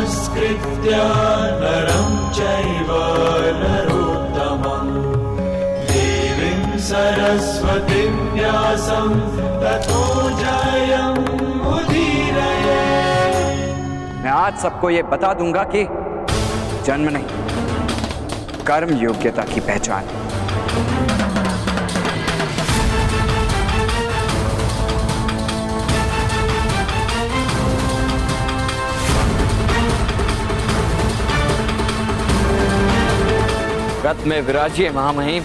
नमस्कृत्य नरं चैव नरोत्तमं देवीं सरस्वतीं व्यासं ततो जयमुदीरये। मैं आज सबको ये बता दूंगा कि जन्म नहीं, कर्म योग्यता की पहचान। रथ में विराजिए महामहिम।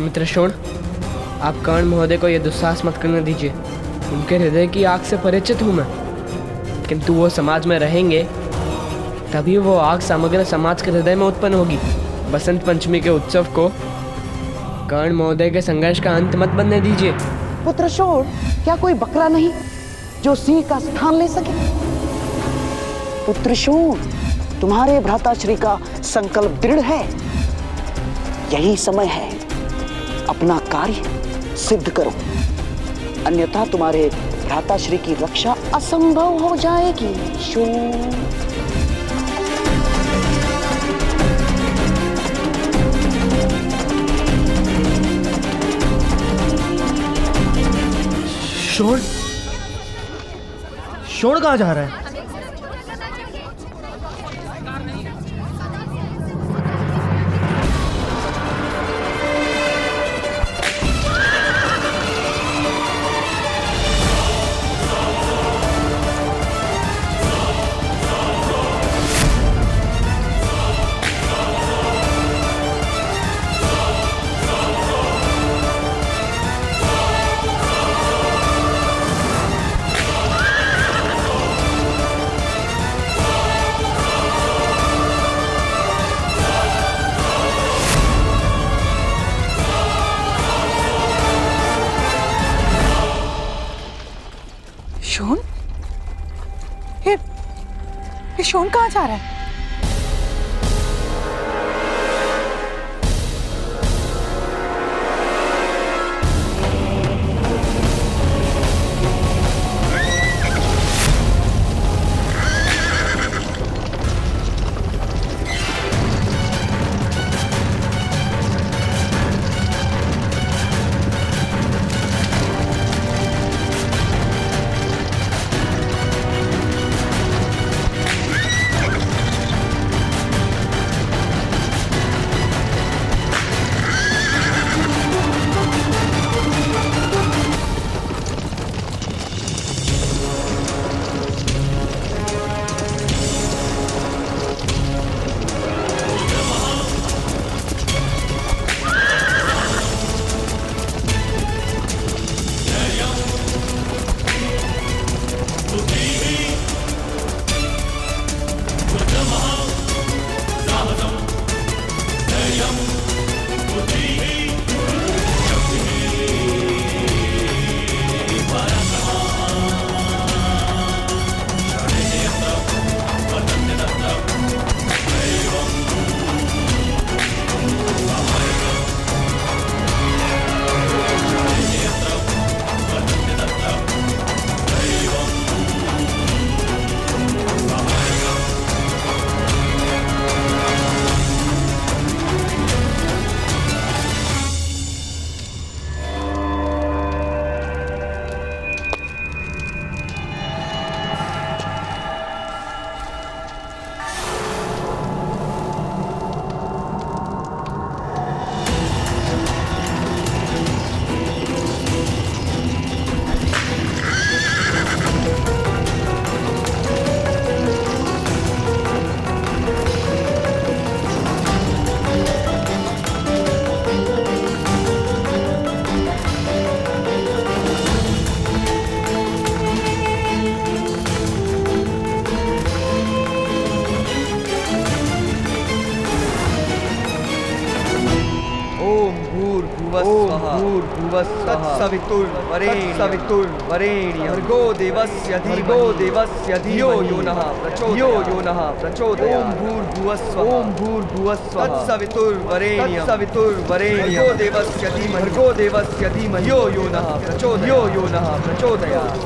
मित्र शोण, आप कर्ण महोदय को यह दुस्साहस मत करने दीजिए। उनके हृदय की आग से परिचित हूँ मैं, किंतु वो समाज में रहेंगे तभी वो आग समग्र समाज के हृदय में उत्पन्न होगी। बसंत पंचमी के उत्सव को कर्ण महोदय के संघर्ष का अंत मत बनने दीजिए। पुत्र शोण, क्या कोई बकरा नहीं जो सिंह का स्थान ले सके? पुत्र शोण, तुम्हारे भ्राताश्री का संकल्प दृढ़ है। यही समय है, अपना कार्य सिद्ध करो, अन्यथा तुम्हारे भ्राताश्री की रक्षा असंभव हो जाएगी। शोण, शोण कहाँ जा रहा है? शोण? ये शोण कहाँ जा रहा है? तत्सवितुर्वरेण्यं भर्गो देवस्य धियो यो नः प्रचोदयात् ओम भूर्भुवस्सुवः तत्सवितुर्वरेण्यं भर्गो देवस्य धीमहि यो नः प्रचोदयात्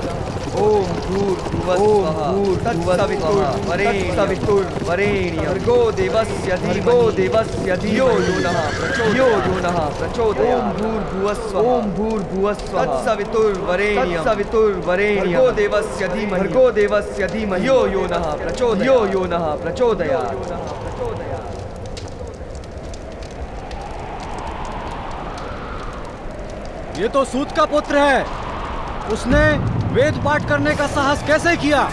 ओम भूर्भुवस्सुवः तत्सवितुर्वरेण्यं भर्गो देवस्य धियो यो नः प्रचोदयात् ओम भूर्भुवस्सुवः तत्सवितुर्वरेण्यं भर्गो देवस्य धीमहि यो नः प्रचोदयात्। ये तो सूत का पुत्र है। उसने वेद पाठ करने का साहस कैसे किया?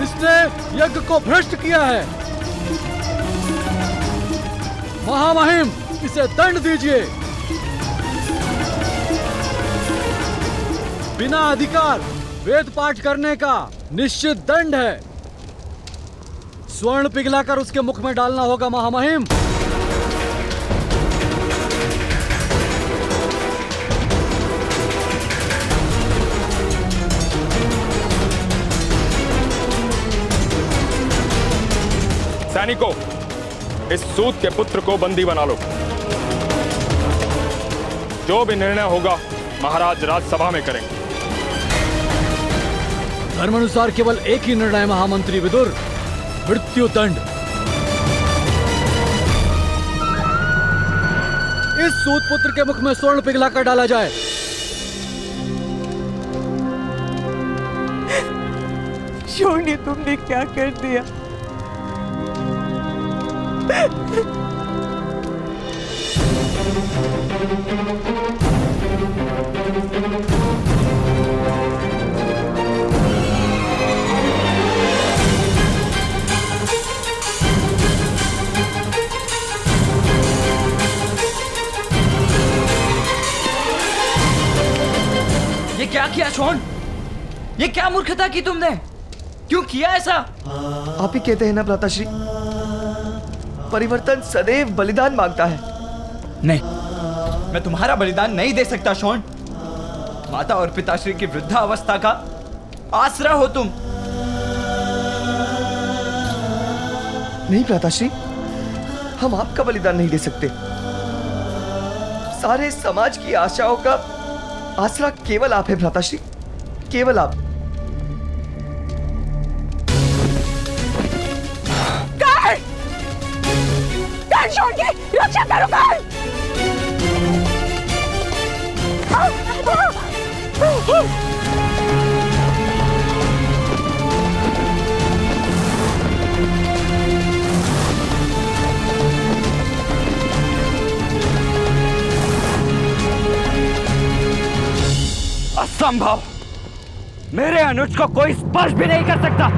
इसने यज्ञ को भ्रष्ट किया है। महामहिम, इसे दंड दीजिए। बिना अधिकार वेद पाठ करने का निश्चित दंड है। स्वर्ण पिघलाकर उसके मुख में डालना होगा महामहिम। सैनिकों, इस सूत के पुत्र को बंदी बना लो। जो भी निर्णय होगा महाराज राजसभा में करेंगे। धर्मानुसार केवल एक ही निर्णय महामंत्री विदुर, मृत्यु दंड। इस सूत पुत्र के मुख में स्वर्ण पिघलाकर डाला जाए। शोनी, तुमने क्या कर दिया? ये क्या किया शोन? ये क्या मूर्खता की तुमने? क्यों किया ऐसा? आप ही कहते हैं ना भ्राताश्री, परिवर्तन सदैव बलिदान मांगता है। नहीं, मैं तुम्हारा बलिदान नहीं दे सकता शोन। माता और पिताश्री की वृद्धावस्था का आसरा हो तुम। नहीं भ्राताश्री, हम आपका बलिदान नहीं दे सकते। सारे समाज की आशाओं का आसरा केवल आप है भ्राताश्री, केवल आप। छोड़ के रक्षा करो। असंभव! मेरे अनुज को कोई स्पर्श भी नहीं कर सकता।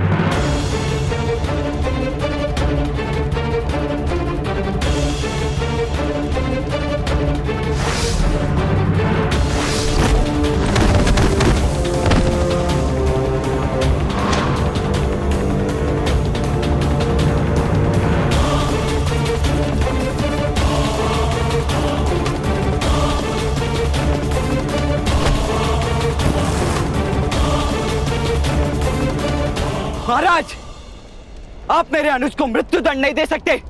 महाराज, आप मेरे अनुज को मृत्यु दंड नहीं दे सकते।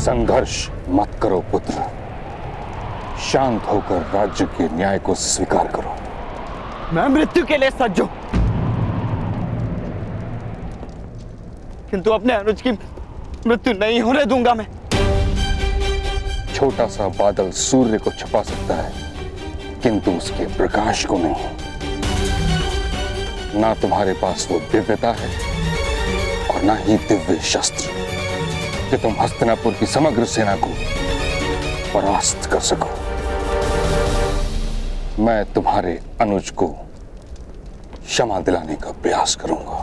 संघर्ष मत करो पुत्र, शांत होकर राज्य के न्याय को स्वीकार करो। मैं मृत्यु के लिए सज्ज हूं, किंतु अपने अनुज की मृत्यु नहीं होने दूंगा मैं। छोटा सा बादल सूर्य को छुपा सकता है, किंतु उसके प्रकाश को नहीं। ना तुम्हारे पास वो दिव्यता है और ना ही दिव्य शस्त्र कि तुम हस्तिनापुर की समग्र सेना को परास्त कर सको। मैं तुम्हारे अनुज को क्षमा दिलाने का प्रयास करूंगा।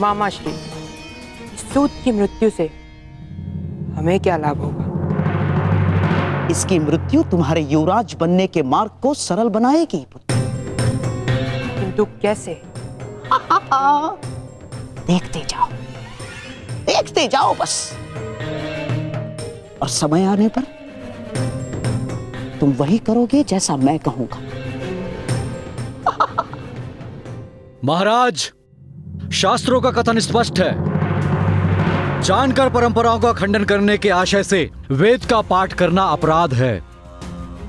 मामा श्री, सूत की मृत्यु से हमें क्या लाभ होगा? इसकी मृत्यु तुम्हारे युवराज बनने के मार्ग को सरल बनाएगी पुत्र। किंतु कैसे? देखते जाओ बस, और समय आने पर तुम वही करोगे जैसा मैं कहूंगा। महाराज, शास्त्रों का कथन स्पष्ट है, जानकर परंपराओं का खंडन करने के आशय से वेद का पाठ करना अपराध है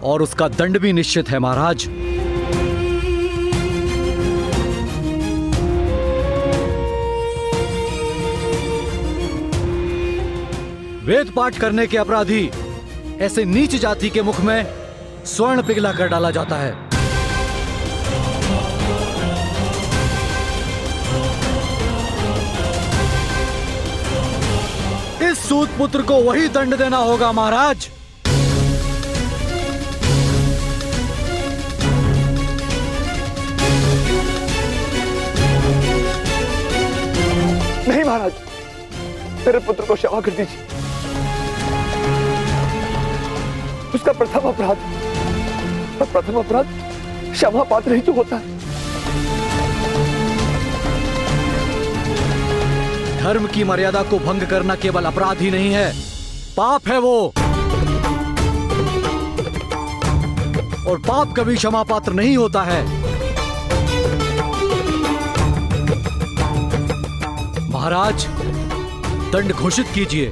और उसका दंड भी निश्चित है। महाराज, वेद पाठ करने के अपराधी ऐसे नीच जाति के मुख में स्वर्ण पिघला कर डाला जाता है। इस सूत पुत्र को वही दंड देना होगा महाराज। नहीं महाराज, मेरे पुत्र को क्षमा कर दीजिए। उसका प्रथम अपराध क्षमा पात्र ही तो होता है। धर्म की मर्यादा को भंग करना केवल अपराध ही नहीं है, पाप है वो, और पाप कभी क्षमा पात्र नहीं होता है। महाराज, दंड घोषित कीजिए।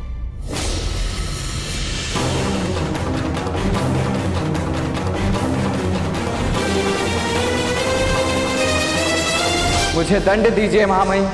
मुझे दंड दीजिए महामहिम।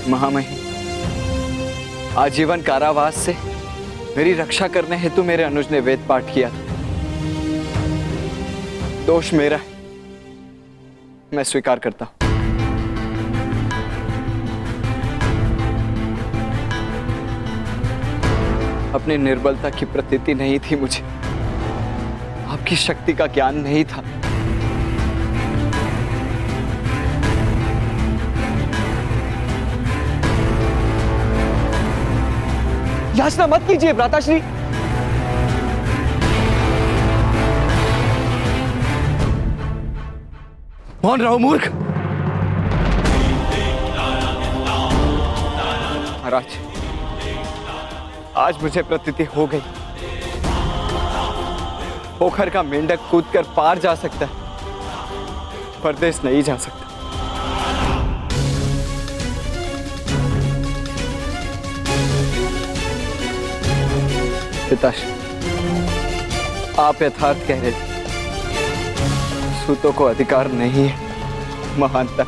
महामहिम, आजीवन कारावास से मेरी रक्षा करने हेतु मेरे अनुज ने वेद पाठ किया था। दोष मेरा है, मैं स्वीकार करता हूं। अपनी निर्बलता की प्रतीति नहीं थी मुझे, आपकी शक्ति का ज्ञान नहीं था। याचना मत कीजिए भ्राताश्री। मौन रहो मूर्ख। महाराज, आज मुझे प्रतीति हो गई, पोखर का मेंढक कूदकर पार जा सकता है, परदेश नहीं जा सकता। पिताश्री, आप यथार्थ कह रहे थे। सूतों को अधिकार नहीं है महानता।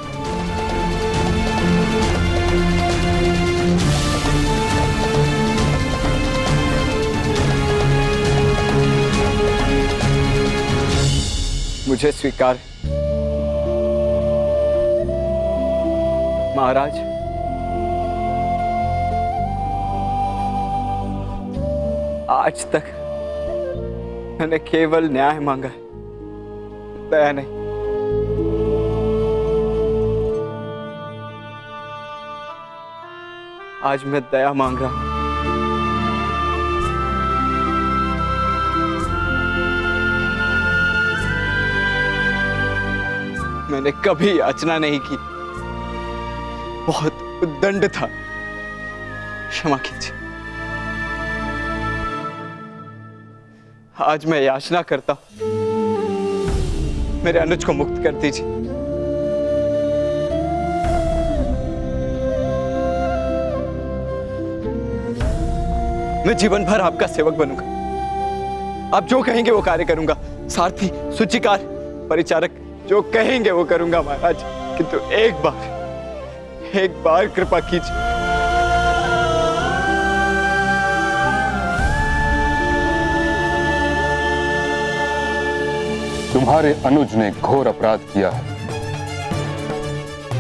मुझे स्वीकार महाराज। आज तक मैंने केवल न्याय मांगा है, दया नहीं। आज मैं दया मांग रहा हूं। मैंने कभी याचना नहीं की, बहुत उद्दंड था, क्षमा कीजिए। आज मैं याचना करता हूं, मेरे अनुज को मुक्त कर दीजिए। मैं जीवन भर आपका सेवक बनूंगा। आप जो कहेंगे वो कार्य करूंगा। सारथी, सूचीकार, परिचारक जो कहेंगे वो करूंगा महाराज। किंतु एक बार कृपा कीजिए। तुम्हारे अनुज ने घोर अपराध किया है।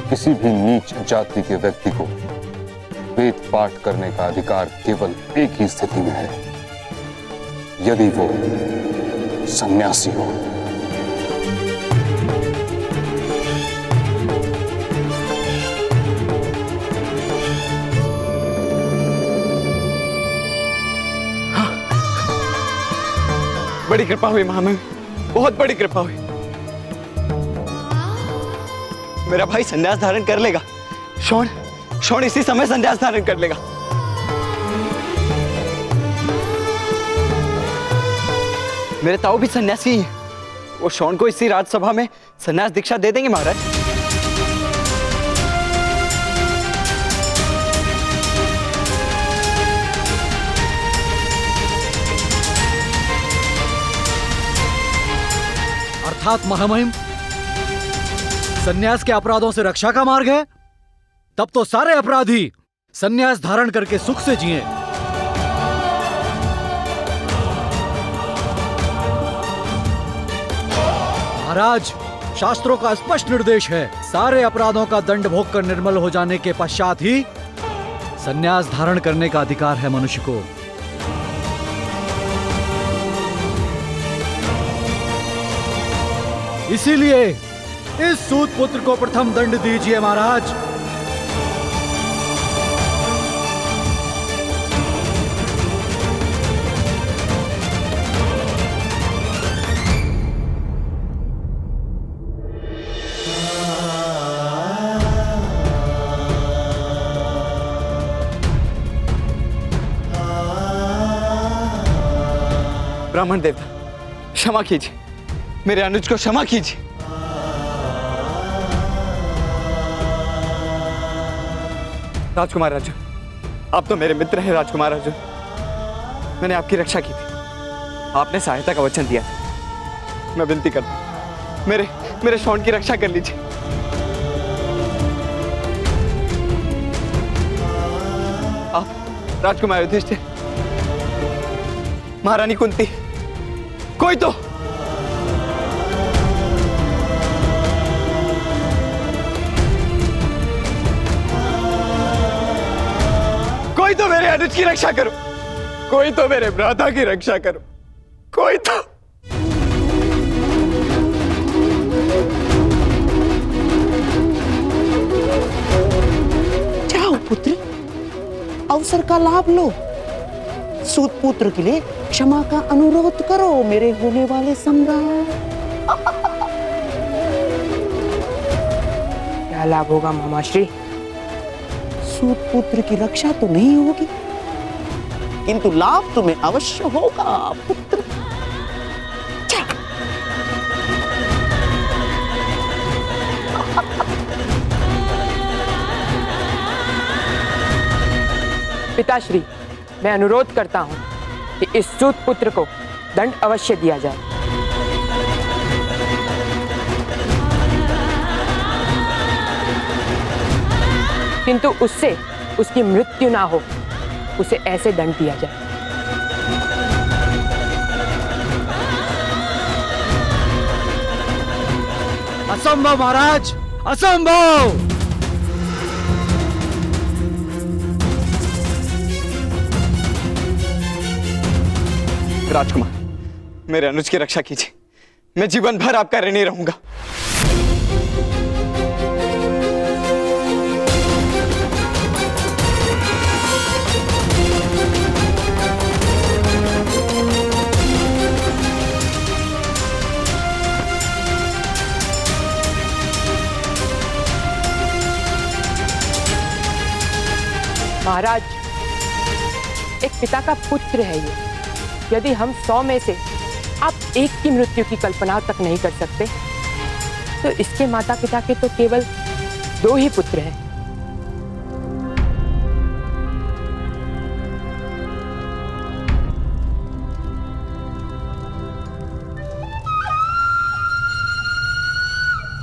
किसी भी नीच जाति के व्यक्ति को वेद पाठ करने का अधिकार केवल एक ही स्थिति में है, यदि वो सन्यासी हो। बड़ी कृपा हुई महामहिम, बहुत बड़ी कृपा हुई। मेरा भाई संन्यास धारण कर लेगा। शोण इसी समय संन्यास धारण कर लेगा। मेरे ताऊ भी सन्यासी हैं। वो शोण को इसी राजसभा में संन्यास दीक्षा दे देंगे महाराज। अर्थात महामहिम, सन्यास के अपराधों से रक्षा का मार्ग है। तब तो सारे अपराधी सन्यास धारण करके सुख से जिएं। महाराज, शास्त्रों का स्पष्ट निर्देश है, सारे अपराधों का दंड भोग कर निर्मल हो जाने के पश्चात ही सन्यास धारण करने का अधिकार है मनुष्य को। इसीलिए इस सूत पुत्र को प्रथम दंड दीजिए महाराज। ब्राह्मण देवता, क्षमा कीजिए, मेरे अनुज को क्षमा कीजिए। राजकुमार अर्जुन, आप तो मेरे मित्र हैं। राजकुमार अर्जुन, मैंने आपकी रक्षा की थी, आपने सहायता का वचन दिया था। मैं विनती करता हूं, मेरे शोण की रक्षा कर लीजिए। आप राजकुमार युधिष्ठिर, महारानी कुंती, कोई तो मेरे अनुज की रक्षा करो। कोई तो मेरे भ्राता की रक्षा करो। कोई तो। जाओ पुत्र, अवसर का लाभ लो। सूत पुत्र के लिए क्षमा का अनुरोध करो मेरे होने वाले सम्राट। क्या लाभ होगा मामाश्री? सूत पुत्र की रक्षा तो नहीं होगी, किंतु लाभ तुम्हें अवश्य होगा पुत्र। पिताश्री, मैं अनुरोध करता हूँ कि इस सूत पुत्र को दंड अवश्य दिया जाए। किंतु उससे उसकी मृत्यु ना हो, उसे ऐसे दंड दिया जाए। असंभव महाराज, असंभव। राजकुमार, मेरे अनुज की रक्षा कीजिए। मैं जीवन भर आपका ऋणी रहूंगा। महाराज, एक पिता का पुत्र है ये। यदि हम 100 में से आप एक की मृत्यु की कल्पना तक नहीं कर सकते, तो इसके माता पिता के तो केवल 2 ही पुत्र हैं।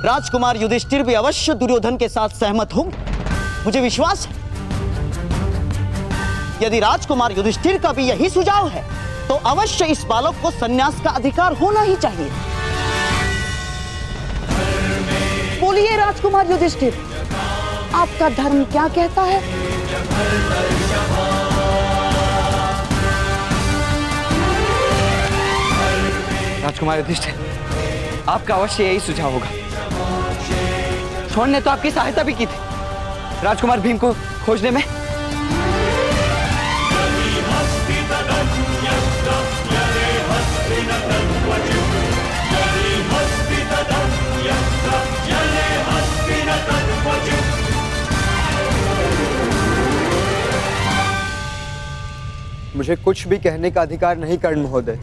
राजकुमार युधिष्ठिर भी अवश्य दुर्योधन के साथ सहमत होंगे, मुझे विश्वास है। यदि राजकुमार युधिष्ठिर का भी यही सुझाव है, तो अवश्य इस बालक को संन्यास का अधिकार होना ही चाहिए। बोलिए राजकुमार युधिष्ठिर, आपका धर्म क्या कहता है? राजकुमार युधिष्ठिर, आपका अवश्य यही सुझाव होगा। शोण ने तो आपकी सहायता भी की थी राजकुमार भीम को खोजने में। मुझे कुछ भी कहने का अधिकार नहीं कर्ण महोदय,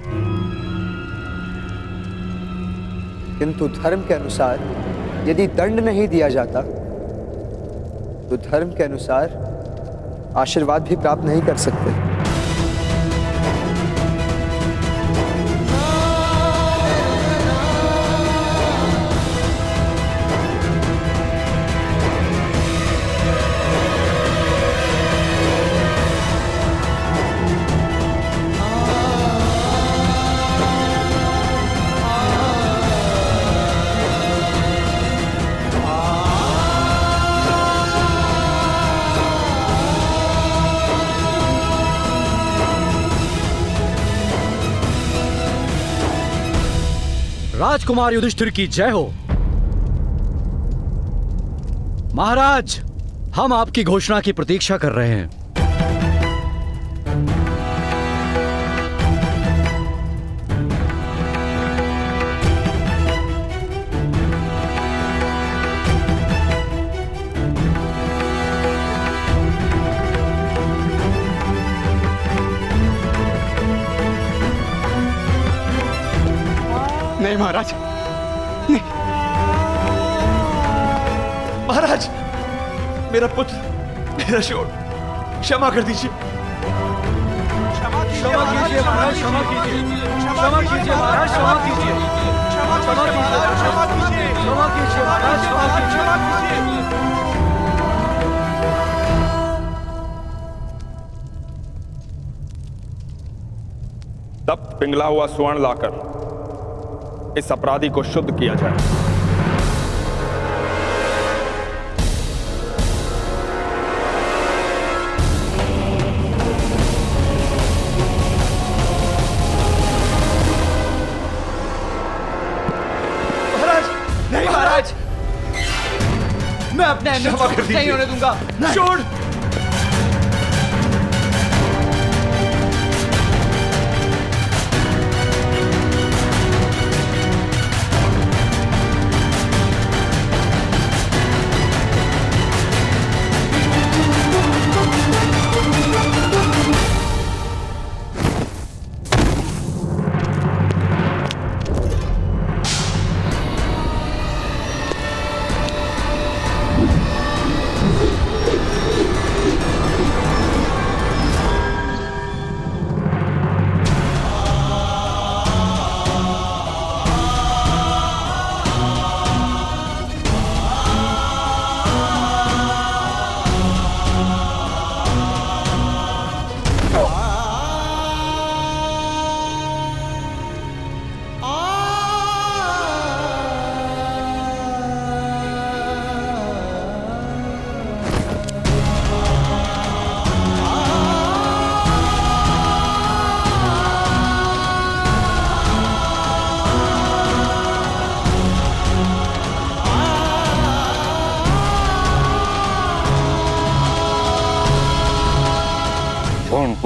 किंतु धर्म के अनुसार यदि दंड नहीं दिया जाता, तो धर्म के अनुसार आशीर्वाद भी प्राप्त नहीं कर सकते। राजकुमार युधिष्ठिर की जय हो। महाराज, हम आपकी घोषणा की प्रतीक्षा कर रहे हैं। नहीं महाराज, नहीं। महाराज, मेरा पुत्र, मेरा शोण, क्षमा कर दीजिए। क्षमा कीजिए महाराज, क्षमा कीजिए। क्षमा कीजिए महाराज, क्षमा कीजिए। क्षमा कीजिए महाराज, क्षमा कीजिए। क्षमा कीजिए महाराज, क्षमा कीजिए। तब पिघला हुआ स्वर्ण लाकर इस अपराधी को शुद्ध किया जाए। महाराज, नहीं महाराज, मैं अपने अनुज को कुछ नहीं होने दूंगा। शोण,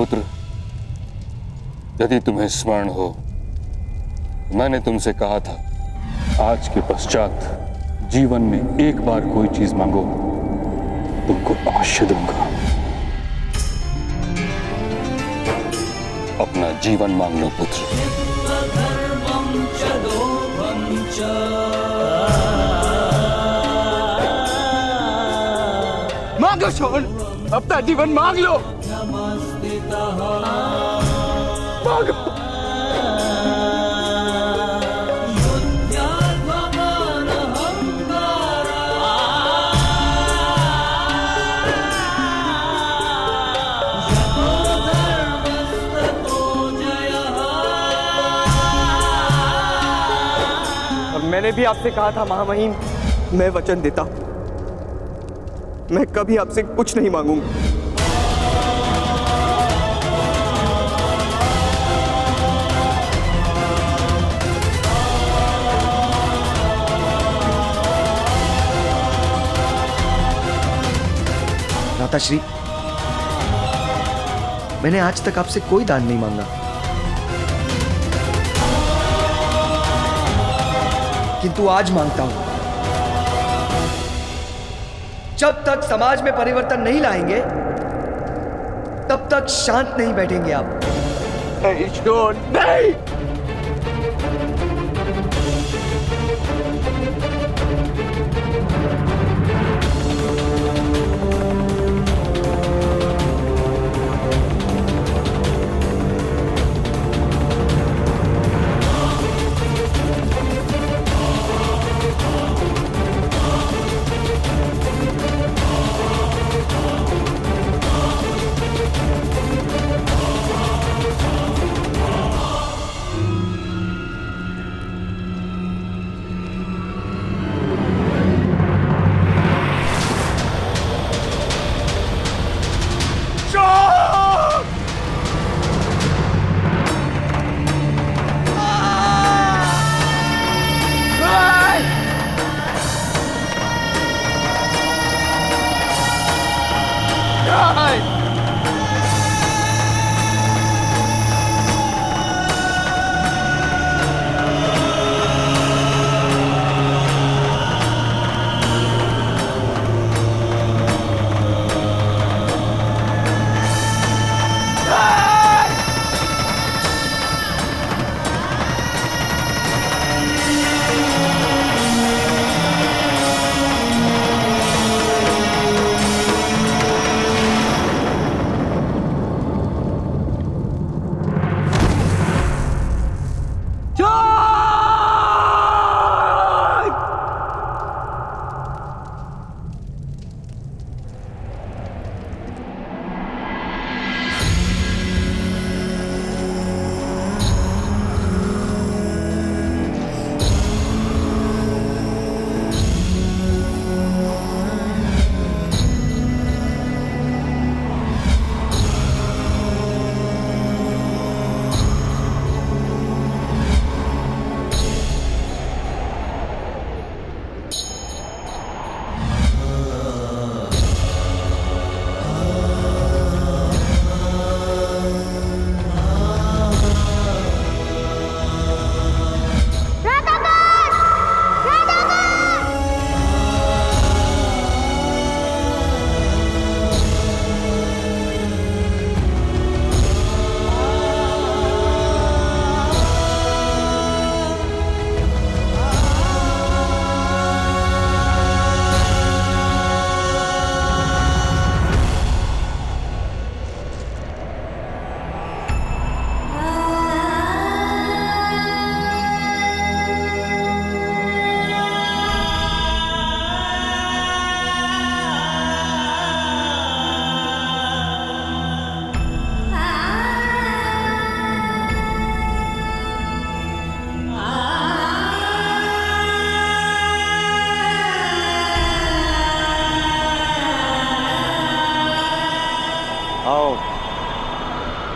पुत्र, यदि तुम्हें स्मरण हो, मैंने तुमसे कहा था आज के पश्चात जीवन में एक बार कोई चीज मांगो, तुमको अवश्य दूंगा। अपना जीवन मांग लो पुत्र। मांगो शोण, अपना जीवन मांग लो। मांगो। मैंने भी आपसे कहा था महामहिम, मैं वचन देता हूं, मैं कभी आपसे कुछ नहीं मांगूंगा। माताश्री, मैंने आज तक आपसे कोई दान नहीं मांगा, किंतु आज मांगता हूं। जब तक समाज में परिवर्तन नहीं लाएंगे, तब तक शांत नहीं बैठेंगे आप। नहीं।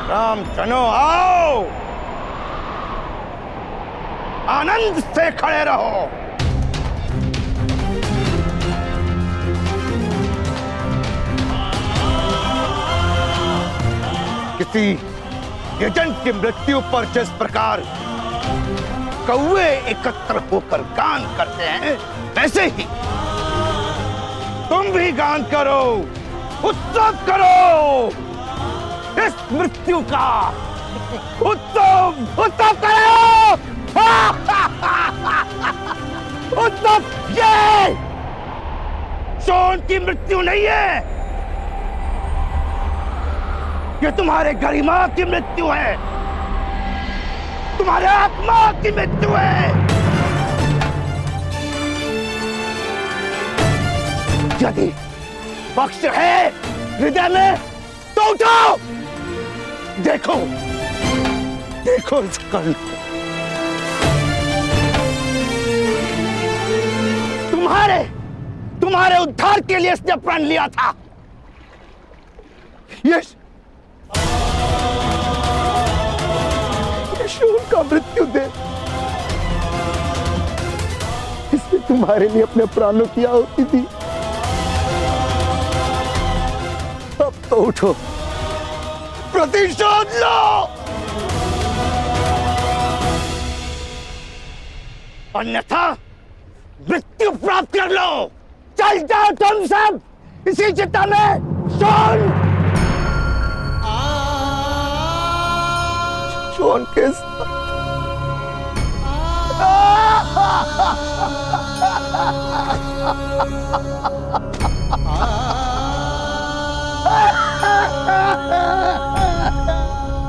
रामचनो आओ, आनंद से खड़े रहो। किसी एजेंट की मृत्यु पर जिस प्रकार कौवे एकत्र होकर गान करते हैं, वैसे ही तुम भी गान करो, उत्सव करो, इस मृत्यु का उत्सव करो। उत्सव ये शोन की मृत्यु नहीं है, ये तुम्हारे गरिमा की मृत्यु है, तुम्हारे आत्मा की मृत्यु है। यदि पक्ष है हृदय में तो उठाओ, देखो देखो इस कर्ण को। तुम्हारे उद्धार के लिए इसने प्रण लिया था। ये शूर का मृत्यु दे, इसने तुम्हारे लिए अपने प्राणों की आहुति दी। अब तो उठो, प्रतिशोध लो, अन्यथा मृत्यु प्राप्त कर लो। चल जाओ तुम सब इसी चिता में। शोन के साथ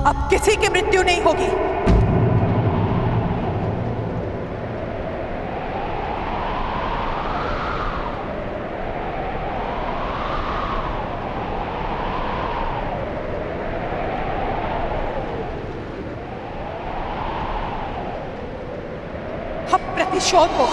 अब किसी की मृत्यु नहीं होगी। अब प्रतिशोध हो।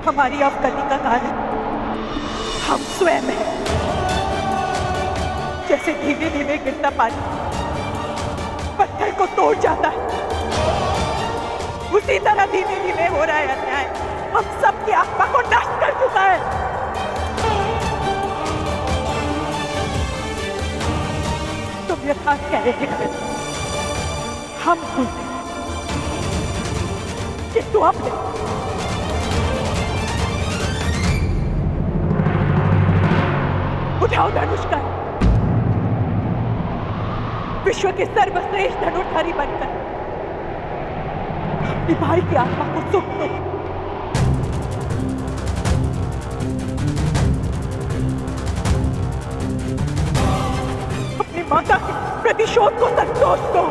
हमारी अवगति का कारण हम स्वयं हैं। जैसे धीमे धीमे गिरता पानी पत्थर को तोड़ जाता है, उसी तरह धीमे धीमे हो रहा है अन्याय। हम सबकी आत्मा को नष्ट कर चुका है। तुम यथार्थ कह रहे थे, हम भूलते किंतु अब नहीं। उठाओ धनुष का, विश्व के सर्वश्रेष्ठ धनुर्धारी बनकर अपनी भाई की आत्मा को सुख दो। अपनी माता के प्रतिशोध को संतोष दो।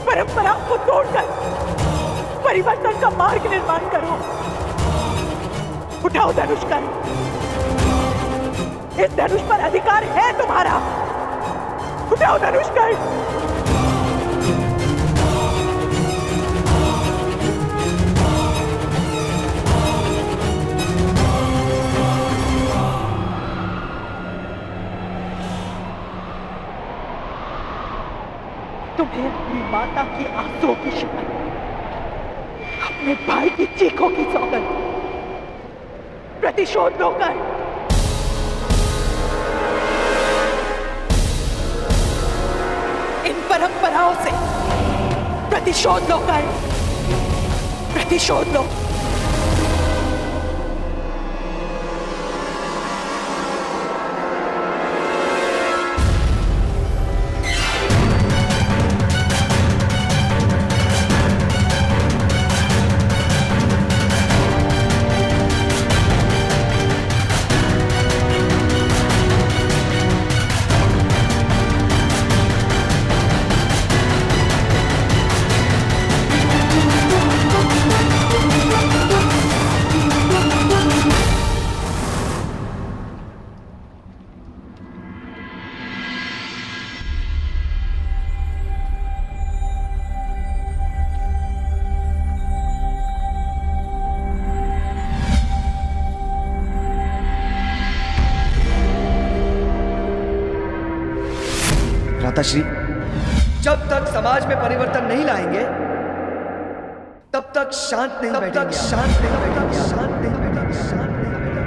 परंपरा को तोड़कर परिवर्तन का मार्ग निर्माण करो। उठाओ धनुष का, इस धनुष पर अधिकार है तुम्हारा। उठाओ धनुष का। तुम्हें अपनी माता की आंसुओं की शपथ, अपने भाई की चीखों की सौगंध, प्रतिशोध होकर इन परंपराओं से प्रतिशोध लो कर, प्रतिशोध लो। भ्राताश्री, जब तक समाज में परिवर्तन नहीं लाएंगे तब तक शांत नहीं बैठेंगे, शांत नहीं बैठेंगे, शांत नहीं बैठेंगे, शांत नहीं बैठेंगे।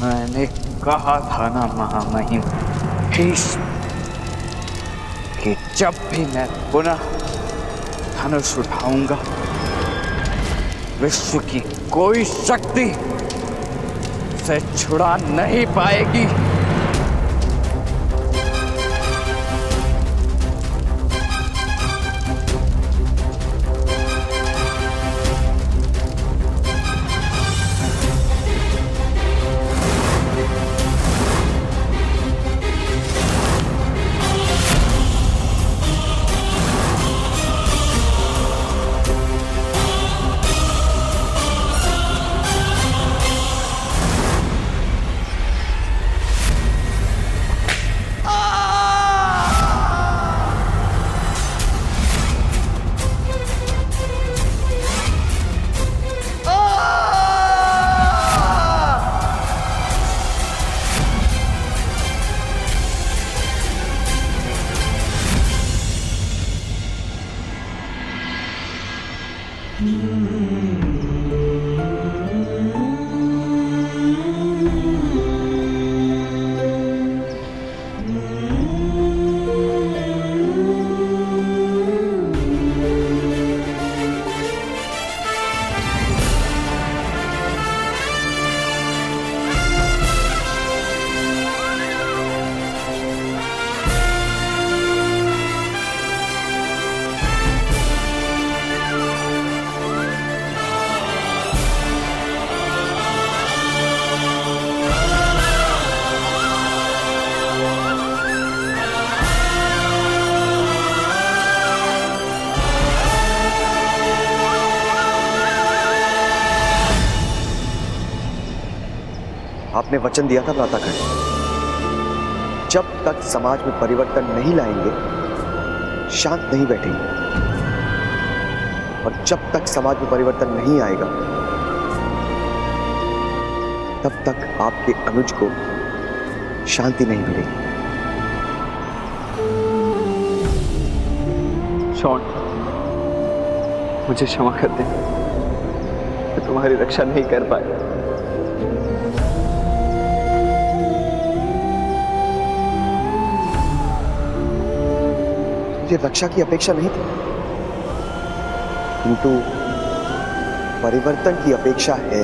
मैंने कहा था ना महामहिम भीष्म कि जब भी मैं पुनः धनुष उठाऊंगा विश्व की कोई शक्ति उसे छुड़ा नहीं पाएगी। आपने वचन दिया था भ्रातागण, जब तक समाज में परिवर्तन नहीं लाएंगे शांत नहीं बैठेंगे, और जब तक समाज में परिवर्तन नहीं आएगा तब तक आपके अनुज को शांति नहीं मिलेगी। शॉन, मुझे क्षमा कर दे, मैं तुम्हारी रक्षा नहीं कर पाया। मुझे रक्षा की अपेक्षा नहीं थी, किंतु परिवर्तन की अपेक्षा है।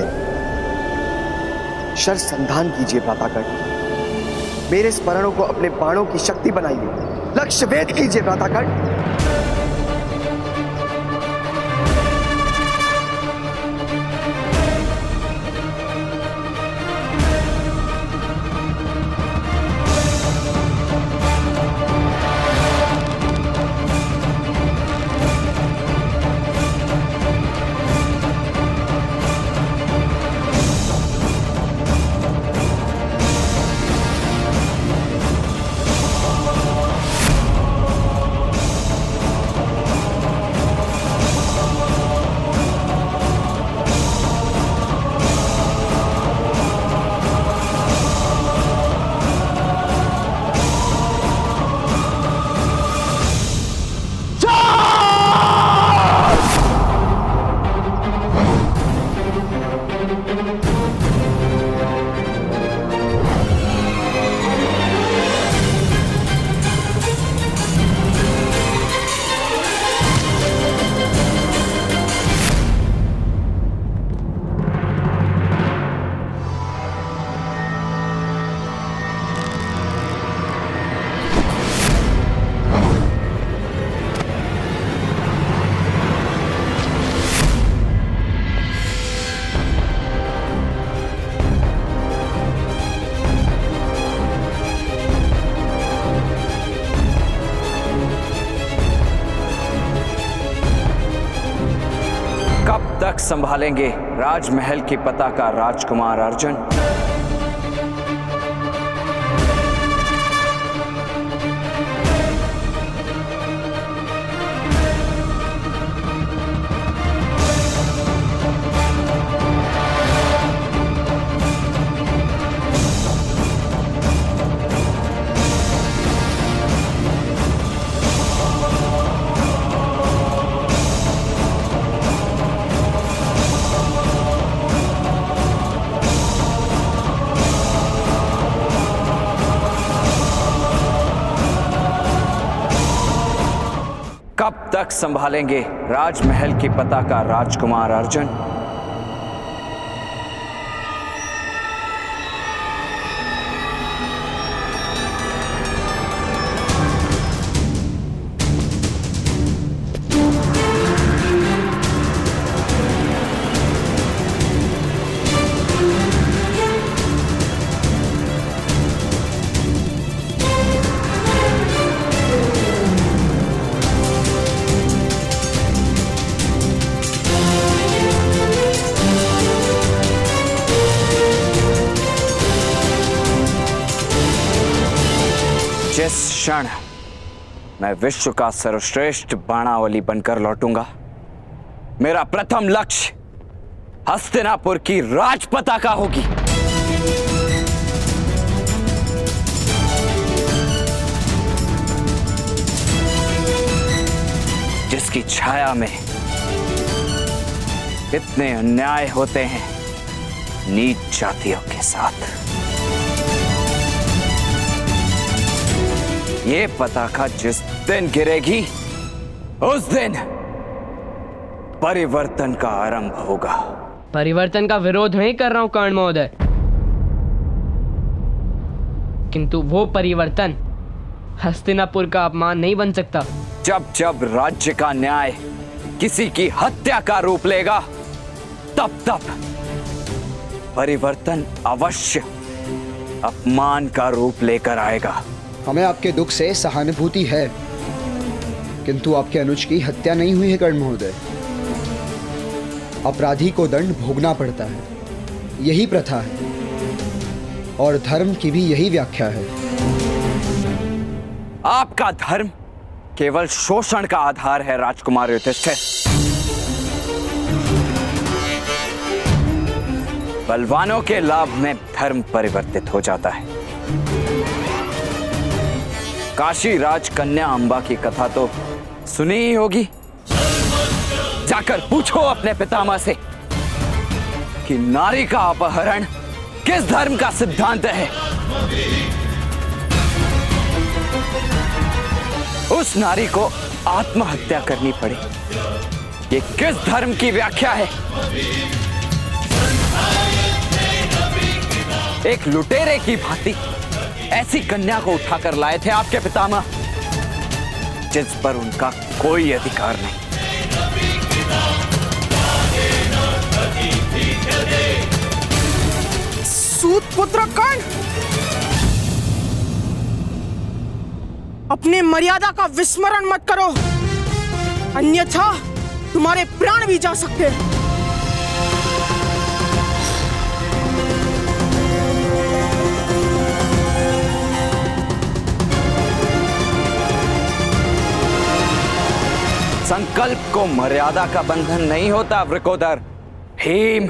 शर संधान कीजिए भ्रातागण, मेरे स्मरणों को अपने बाणों की शक्ति बनाइए, लक्ष्य भेद कीजिए भ्रातागण। कब तक संभालेंगे राजमहल की पताका राजकुमार अर्जुन? कब तक संभालेंगे राजमहल की पताका राजकुमार अर्जुन? जिस क्षण मैं विश्व का सर्वश्रेष्ठ बाणावली बनकर लौटूंगा, मेरा प्रथम लक्ष्य हस्तिनापुर की राज पताका होगी। जिसकी छाया में इतने अन्याय होते हैं नीच जातियों के साथ। ये पताका जिस दिन गिरेगी उस दिन परिवर्तन का आरंभ होगा। परिवर्तन का विरोध नहीं कर रहा हूं कर्ण महोदय, किंतु वो परिवर्तन हस्तिनापुर का अपमान नहीं बन सकता। जब जब राज्य का न्याय किसी की हत्या का रूप लेगा, तब तब परिवर्तन अवश्य अपमान का रूप लेकर आएगा। हमें आपके दुख से सहानुभूति है, किंतु आपके अनुज की हत्या नहीं हुई है कर्ण महोदय। अपराधी को दंड भोगना पड़ता है, यही प्रथा है और धर्म की भी यही व्याख्या है। आपका धर्म केवल शोषण का आधार है राजकुमार युधिष्ठिर। बलवानों के लाभ में धर्म परिवर्तित हो जाता है। काशी राजकन्या अंबा की कथा तो सुनी ही होगी। जाकर पूछो अपने पितामह से कि नारी का अपहरण किस धर्म का सिद्धांत है। उस नारी को आत्महत्या करनी पड़े, ये किस धर्म की व्याख्या है? एक लुटेरे की भांति ऐसी कन्या को उठाकर लाए थे आपके पितामह, जिस पर उनका कोई अधिकार नहीं। सूत पुत्र कर्ण, अपने मर्यादा का विस्मरण मत करो, अन्यथा तुम्हारे प्राण भी जा सकते हैं। संकल्प को मर्यादा का बंधन नहीं होता वृकोदर। भीम,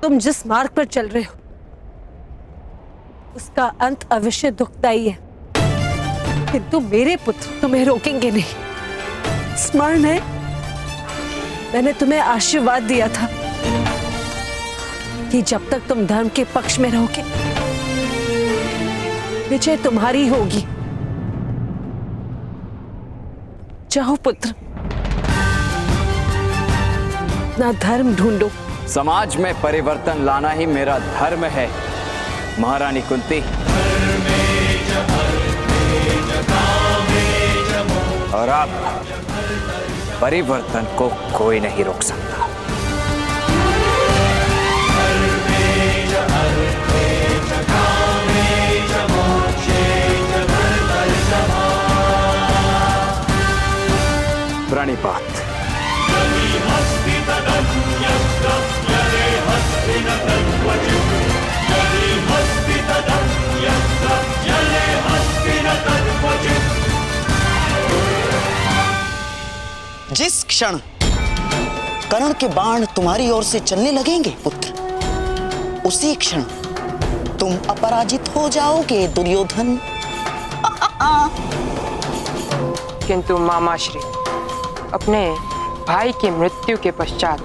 तुम जिस मार्ग पर चल रहे हो उसका अंत अवश्य दुखदाई है, किंतु मेरे पुत्र तुम्हें रोकेंगे नहीं। स्मरण है, मैंने तुम्हें आशीर्वाद दिया था कि जब तक तुम धर्म के पक्ष में रहोगे विजय तुम्हारी होगी। जाओ पुत्र, ना धर्म ढूंढो। समाज में परिवर्तन लाना ही मेरा धर्म है महारानी कुंती। और अब परिवर्तन को कोई नहीं रोक सकता। प्रणिपात। जिस क्षण कर्ण के बाण तुम्हारी ओर से चलने लगेंगे पुत्र, उसी क्षण तुम अपराजित हो जाओगे दुर्योधन। किंतु मामाश्री, अपने भाई की मृत्यु के पश्चात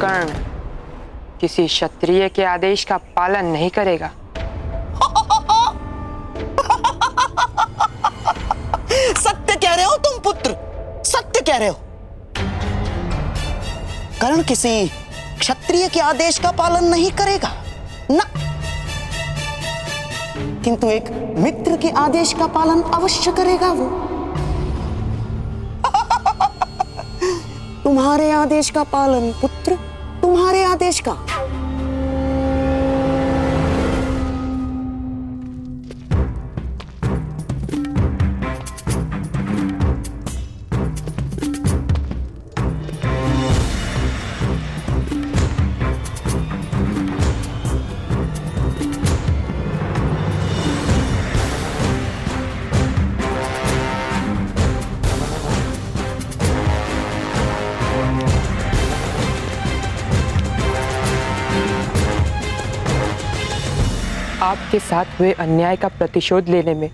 कर्ण किसी क्षत्रिय के आदेश का पालन नहीं करेगा। सत्य कह रहे हो तुम पुत्र, सत्य कह रहे हो। कर्ण किसी क्षत्रिय के आदेश का पालन नहीं करेगा ना, किंतु एक मित्र के आदेश का पालन अवश्य करेगा वो। तुम्हारे आदेश का पालन पुत्र, तुम्हारे आदेश का। आपके साथ हुए अन्याय का प्रतिशोध लेने में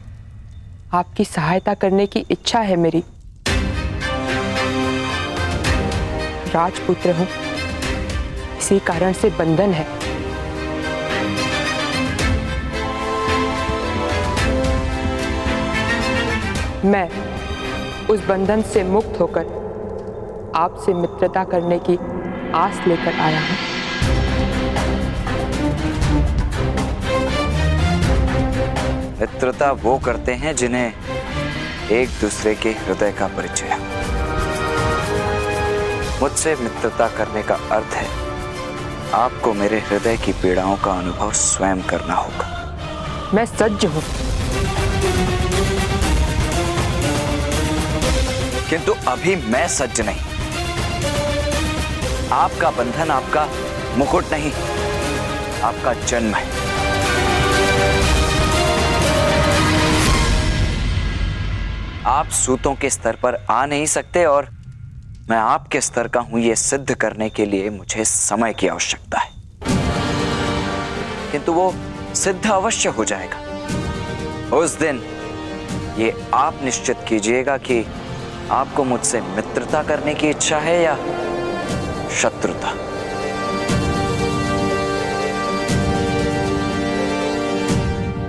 आपकी सहायता करने की इच्छा है मेरी। राजपुत्र हूं, इसी कारण से बंधन है। मैं उस बंधन से मुक्त होकर आपसे मित्रता करने की आस लेकर आया हूं। मित्रता वो करते हैं जिन्हें एक दूसरे के हृदय का परिचय है। मुझसे मित्रता करने का अर्थ है आपको मेरे हृदय की पीड़ाओं का अनुभव स्वयं करना होगा। मैं सज्ज हूं, किंतु अभी मैं सज्ज नहीं। आपका बंधन आपका मुकुट नहीं, आपका जन्म है। आप सूतों के स्तर पर आ नहीं सकते और मैं आपके स्तर का हूं यह सिद्ध करने के लिए मुझे समय की आवश्यकता है, किंतु वो सिद्ध अवश्य हो जाएगा। उस दिन ये आप निश्चित कीजिएगा कि आपको मुझसे मित्रता करने की इच्छा है या शत्रुता।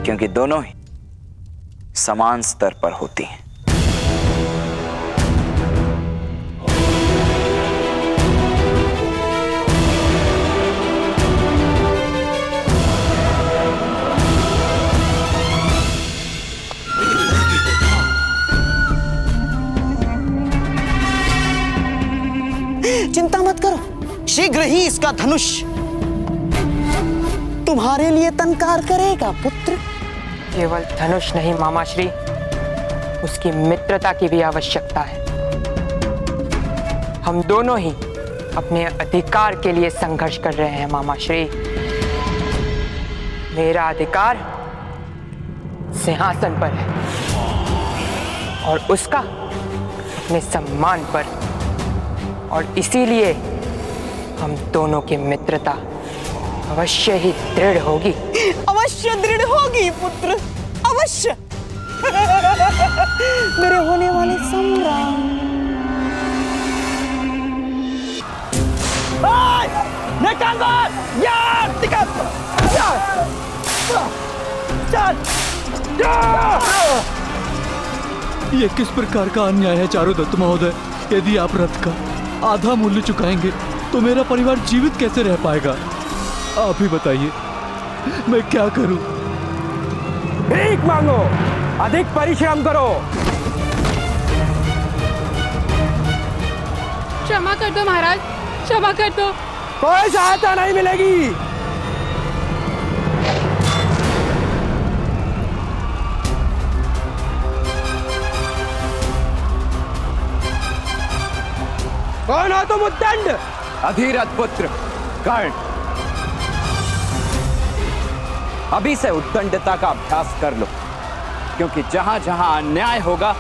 क्योंकि दोनों ही समान स्तर पर होती हैं। चिंता मत करो, शीघ्र ही इसका धनुष तुम्हारे लिए तनकार करेगा पुत्र। केवल धनुष नहीं मामाश्री, उसकी मित्रता की भी आवश्यकता है। हम दोनों ही अपने अधिकार के लिए संघर्ष कर रहे हैं मामाश्री। मेरा अधिकार सिंहासन पर है और उसका अपने सम्मान पर, और इसीलिए हम दोनों की मित्रता अवश्य ही दृढ़ होगी। अवश्य दृढ़ होगी पुत्र, अवश्य। मेरे होने वाले सम्राट। ये किस प्रकार का अन्याय है चारुदत्त महोदय? यदि आप रथ का आधा मूल्य चुकाएंगे तो मेरा परिवार जीवित कैसे रह पाएगा? आप ही बताइए, मैं क्या करूं? भीख मांगो, अधिक परिश्रम करो। क्षमा कर दो महाराज, क्षमा कर दो। कोई सहायता नहीं मिलेगी। कौन हो तुम उद्दंड? अधीरथ पुत्र कर्ण। अभी से उद्दंडता का अभ्यास कर लो, क्योंकि जहां जहां अन्याय होगा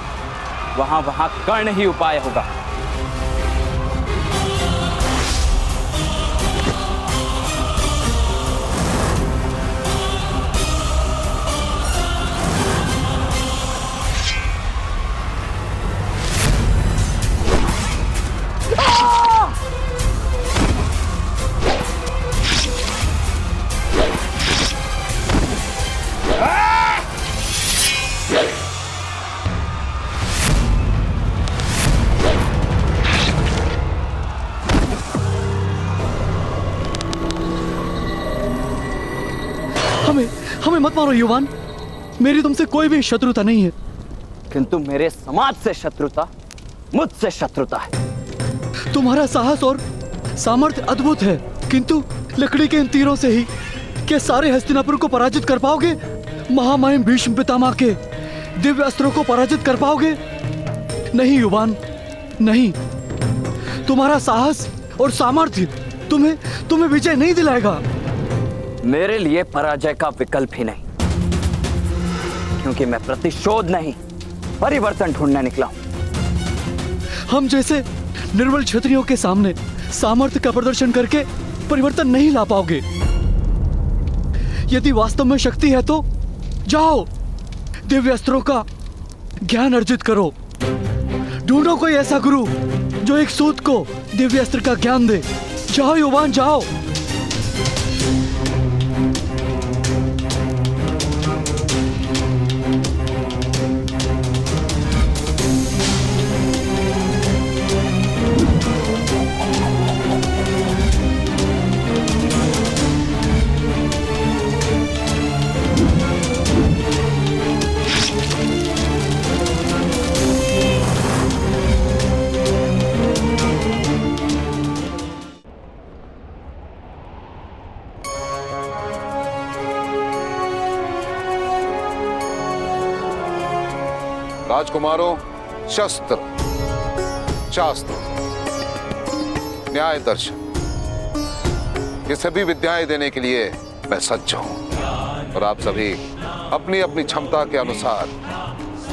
वहां वहां कर्ण ही उपाय होगा। हमें मत मारो युवान, मेरी तुमसे कोई भी शत्रुता नहीं है। किंतु मेरे समाज से शत्रुता, मुझसे शत्रुता है। तुम्हारा साहस और सामर्थ्य अद्भुत है, किंतु लकड़ी के इन तीरों से ही क्या सारे हस्तिनापुर को पराजित कर पाओगे? महामहिम भीष्म पितामह के दिव्य अस्त्रों को पराजित कर पाओगे? नहीं युवान, नहीं। तुम्हारा साहस और सामर्थ्य तुम्हें विजय नहीं दिलाएगा। मेरे लिए पराजय का विकल्प ही नहीं, क्योंकि मैं प्रतिशोध नहीं, परिवर्तन ढूंढने निकला हूं। हम जैसे निर्बल क्षत्रियों के सामने सामर्थ्य का प्रदर्शन करके परिवर्तन नहीं ला पाओगे। यदि वास्तव में शक्ति है तो जाओ, दिव्य अस्त्रों का ज्ञान अर्जित करो। ढूंढो कोई ऐसा गुरु जो एक सूत को दिव्य अस्त्र का ज्ञान दे। जाओ युवान, जाओ। राजकुमारों, शस्त्र, शास्त्र, न्याय दर्शन, ये सभी विद्याएं देने के लिए मैं सज्ज हूं, और आप सभी अपनी अपनी क्षमता के अनुसार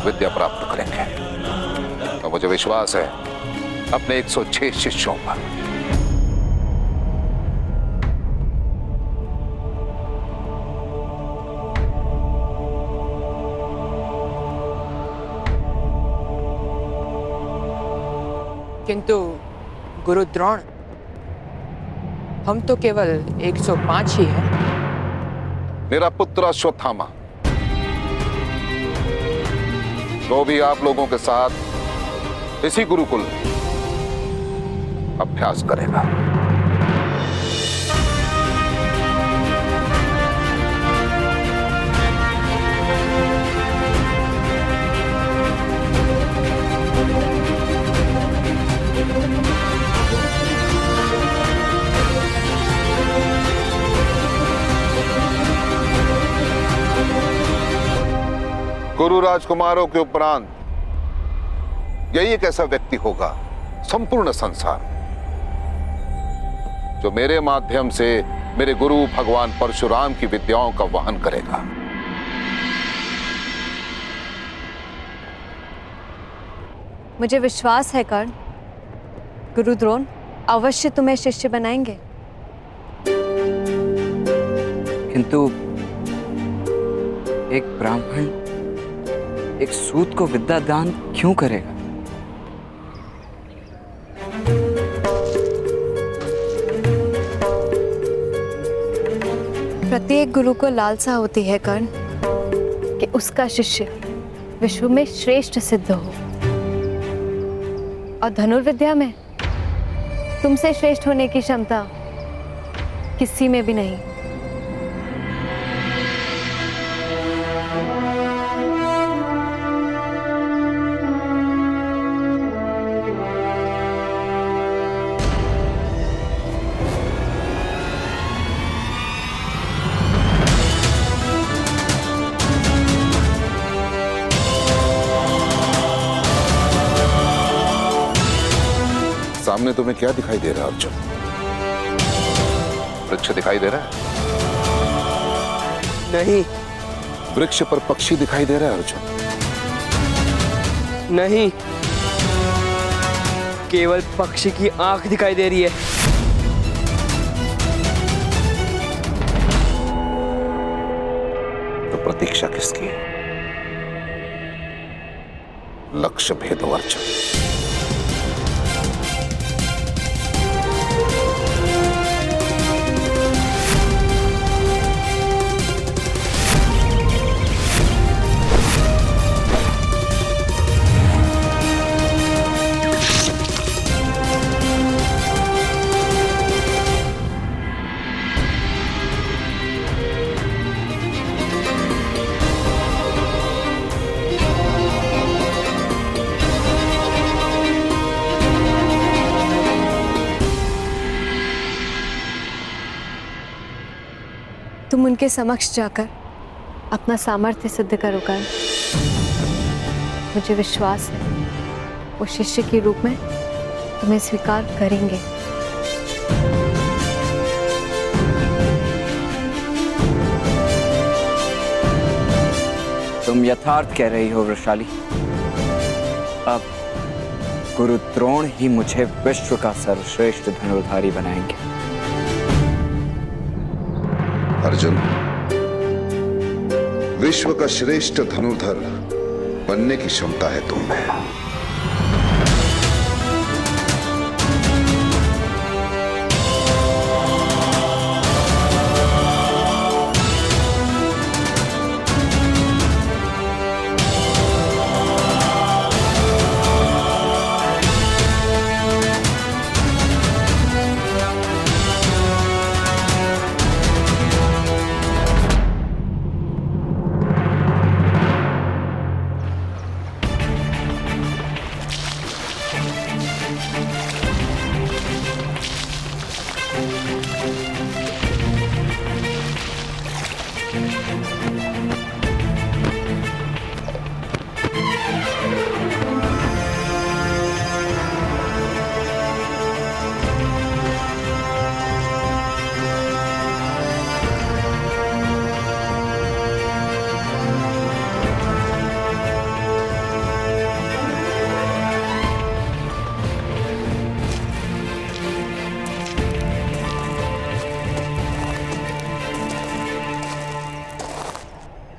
विद्या प्राप्त करेंगे। तो मुझे विश्वास है अपने 106 शिष्यों पर। किंतु गुरु द्रोण, हम तो केवल 105 ही हैं। मेरा पुत्र अश्वत्थामा तो भी आप लोगों के साथ इसी गुरुकुल अभ्यास करेगा। गुरु राजकुमारों के उपरांत यही एक ऐसा व्यक्ति होगा संपूर्ण संसार जो मेरे माध्यम से मेरे गुरु भगवान परशुराम की विद्याओं का वहन करेगा। मुझे विश्वास है कर्ण, गुरु द्रोण अवश्य तुम्हें शिष्य बनाएंगे। किंतु एक ब्राह्मण एक सूत को विद्या दान क्यों करेगा? प्रत्येक गुरु को लालसा होती है कर्ण कि उसका शिष्य विश्व में श्रेष्ठ सिद्ध हो, और धनुर्विद्या में तुमसे श्रेष्ठ होने की क्षमता किसी में भी नहीं। सामने तुम्हें क्या दिखाई दे रहा है अर्जुन? वृक्ष दिखाई दे रहा है? नहीं। वृक्ष पर पक्षी दिखाई दे रहा है अर्जुन? नहीं, केवल पक्षी की आंख दिखाई दे रही है। तो प्रतीक्षा किसकी है? लक्ष्य भेदो अर्जुन। तुम उनके समक्ष जाकर अपना सामर्थ्य सिद्ध करो कर्ण। मुझे विश्वास है वो शिष्य के रूप में तुम्हें स्वीकार करेंगे। तुम यथार्थ कह रही हो वृषाली। अब गुरु द्रोण ही मुझे विश्व का सर्वश्रेष्ठ धनुर्धारी बनाएंगे। अर्जुन, विश्व का श्रेष्ठ धनुर्धर बनने की क्षमता है तुम में।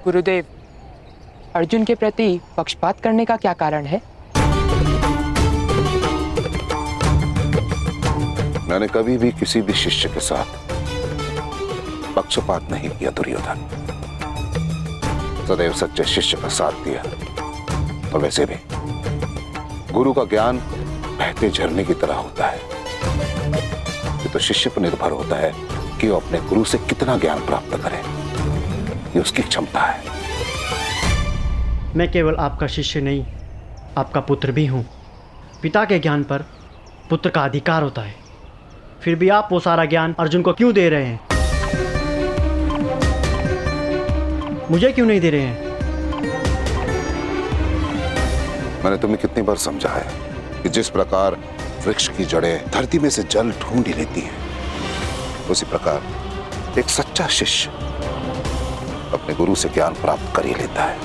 गुरुदेव, अर्जुन के प्रति पक्षपात करने का क्या कारण है? मैंने कभी भी किसी भी शिष्य के साथ पक्षपात नहीं किया दुर्योधन। सदैव सच्चे शिष्य का साथ दिया। और वैसे भी गुरु का ज्ञान बहते झरने की तरह होता है। ये तो शिष्य पर निर्भर होता है कि वो अपने गुरु से कितना ज्ञान प्राप्त करे। ये उसकी क्षमता है। मैं केवल आपका शिष्य नहीं, आपका पुत्र भी हूँ। पिता के ज्ञान पर पुत्र का अधिकार होता है। फिर भी आप वो सारा ज्ञान अर्जुन को क्यों दे रहे हैं? मुझे क्यों नहीं दे रहे हैं? मैंने तुम्हें कितनी बार समझाया कि जिस प्रकार वृक्ष की जड़ें धरती में से जल ढूंढ ही लेती हैं, उसी प्रकार एक सच्चा शिष्य अपने गुरु से ज्ञान प्राप्त कर ही लेता है।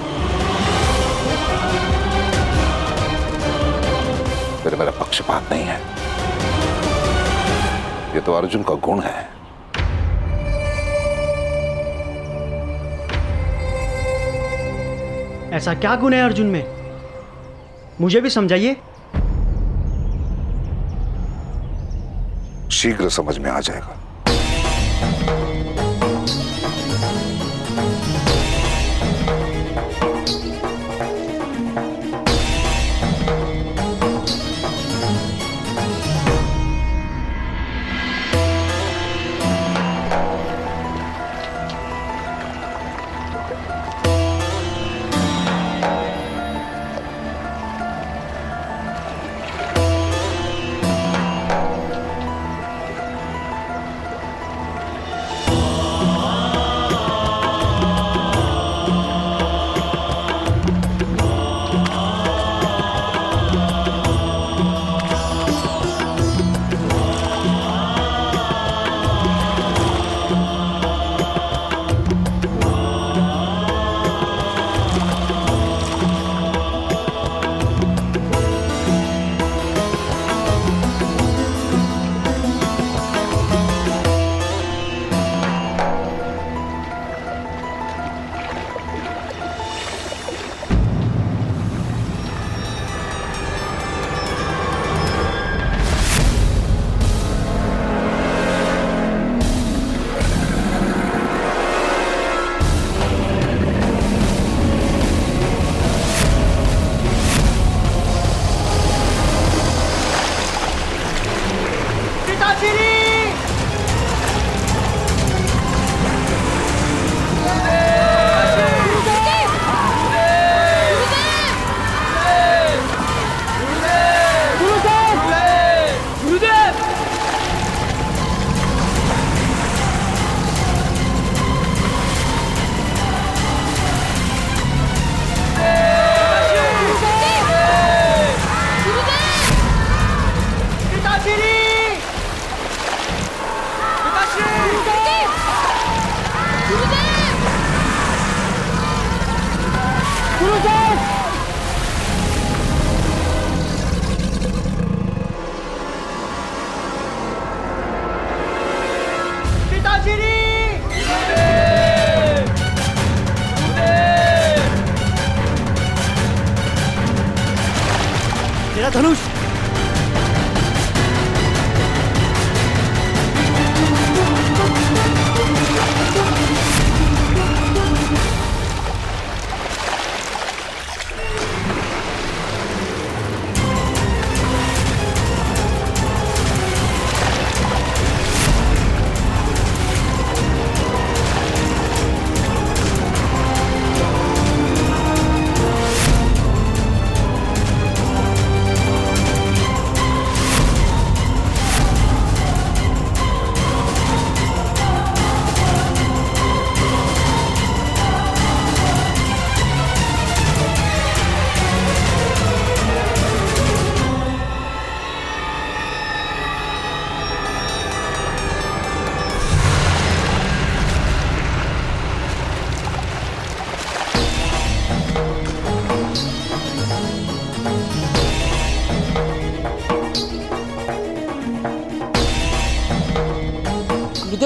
फिर मेरा पक्षपात नहीं है, ये तो अर्जुन का गुण है। ऐसा क्या गुण है अर्जुन में? मुझे भी समझाइए। शीघ्र समझ में आ जाएगा। मेरा धनुष।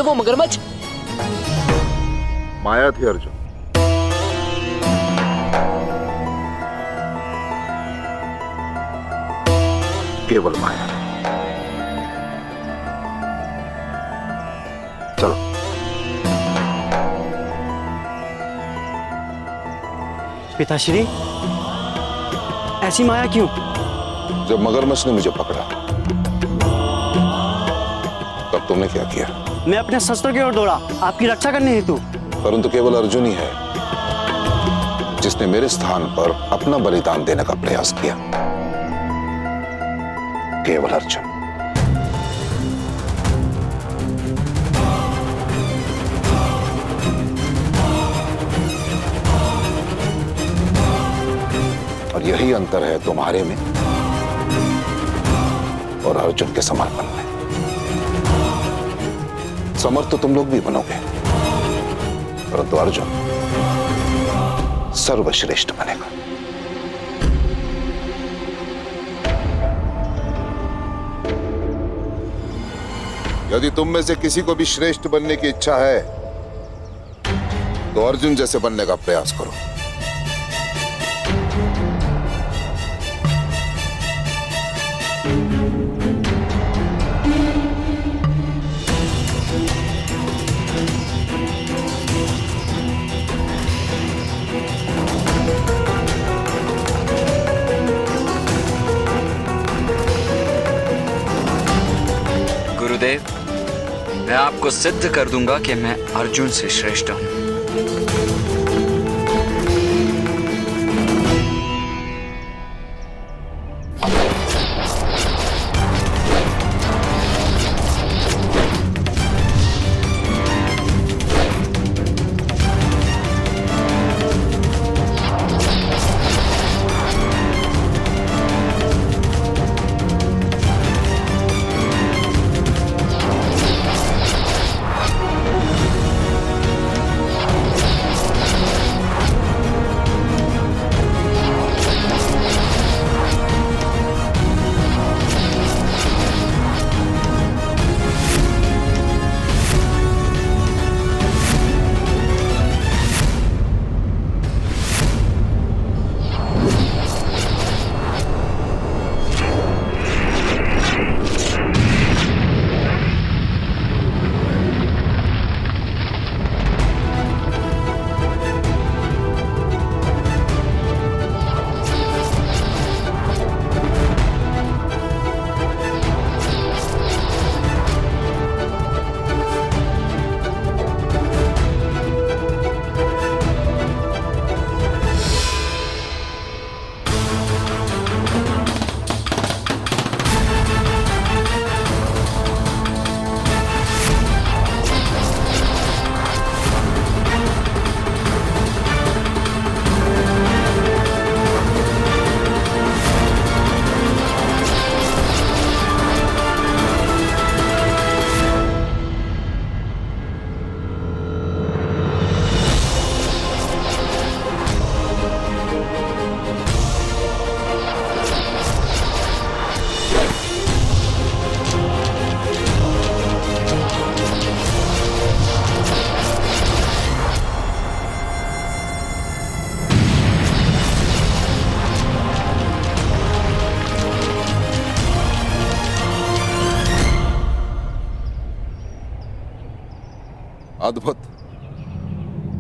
वो मगरमच्छ माया थी अर्जुन। केवल माया। चलो। पिताश्री, ऐसी माया क्यों? जब मगरमच्छ ने मुझे पकड़ा तब तुमने क्या किया? मैं अपने शस्त्र की ओर दौड़ा, आपकी रक्षा करने हेतु। परंतु केवल अर्जुन ही है जिसने मेरे स्थान पर अपना बलिदान देने का प्रयास किया। केवल अर्जुन। और यही अंतर है तुम्हारे में और अर्जुन के समर्पण में। समर्थ तो तुम लोग भी बनोगे, परंतु अर्जुन सर्वश्रेष्ठ बनेगा। यदि तुम में से किसी को भी श्रेष्ठ बनने की इच्छा है तो अर्जुन जैसे बनने का प्रयास करो। गुरुदेव, मैं आपको सिद्ध कर दूंगा कि मैं अर्जुन से श्रेष्ठ हूं। अद्भुत,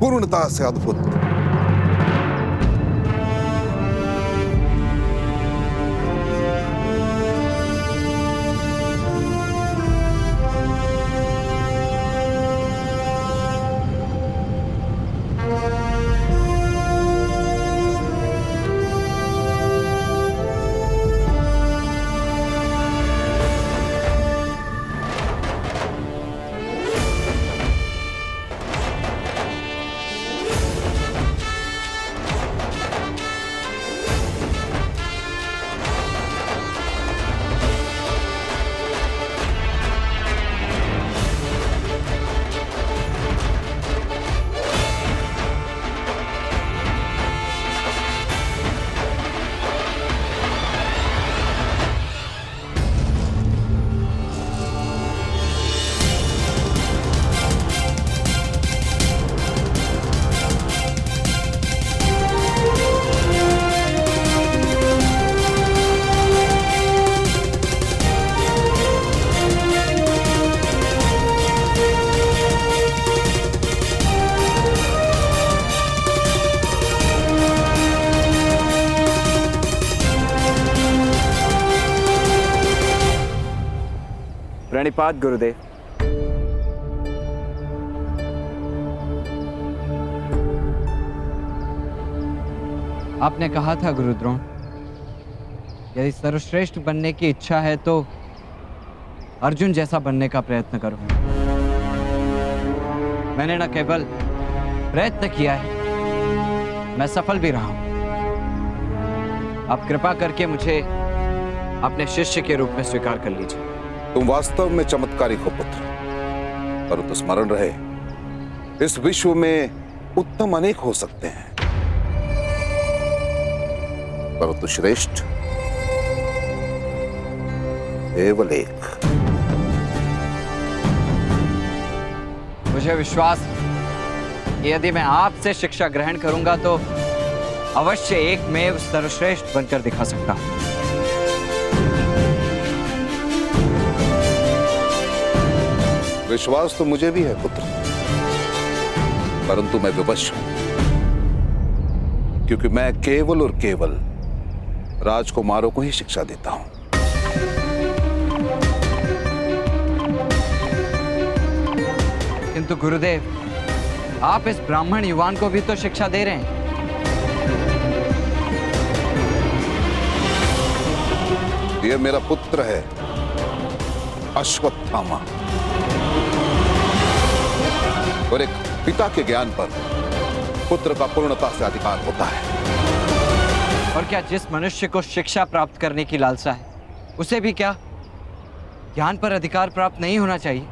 पूर्णता से अद्भुत। प्रणिपात गुरुदेव। आपने कहा था गुरुद्रोण, यदि सर्वश्रेष्ठ बनने की इच्छा है तो अर्जुन जैसा बनने का प्रयत्न करो। मैंने न केवल प्रयत्न किया है, मैं सफल भी रहा हूं। आप कृपा करके मुझे अपने शिष्य के रूप में स्वीकार कर लीजिए। तुम वास्तव में चमत्कारी हो पुत्र, परंतु स्मरण रहे, इस विश्व में उत्तम अनेक हो सकते हैं, परंतु श्रेष्ठ केवल एक। मुझे विश्वास है कि यदि मैं आपसे शिक्षा ग्रहण करूंगा तो अवश्य एक में सर्वश्रेष्ठ बनकर दिखा सकता हूं। विश्वास तो मुझे भी है पुत्र, परंतु मैं विवश हूं, क्योंकि मैं केवल और केवल राजकुमारों को ही शिक्षा देता हूं। किंतु गुरुदेव, आप इस ब्राह्मण युवान को भी तो शिक्षा दे रहे हैं। यह मेरा पुत्र है, अश्वत्थामा, और एक पिता के ज्ञान पर पुत्र का पूर्णता से अधिकार होता है। और क्या जिस मनुष्य को शिक्षा प्राप्त करने की लालसा है, उसे भी क्या ज्ञान पर अधिकार प्राप्त नहीं होना चाहिए?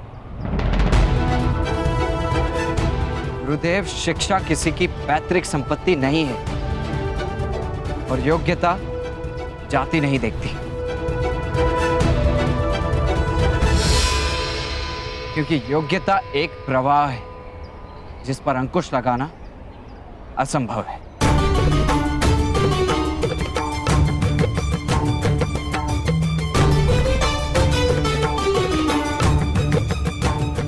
गुरुदेव, शिक्षा किसी की पैतृक संपत्ति नहीं है, और योग्यता जाति नहीं देखती, क्योंकि योग्यता एक प्रवाह है जिस पर अंकुश लगाना असंभव है।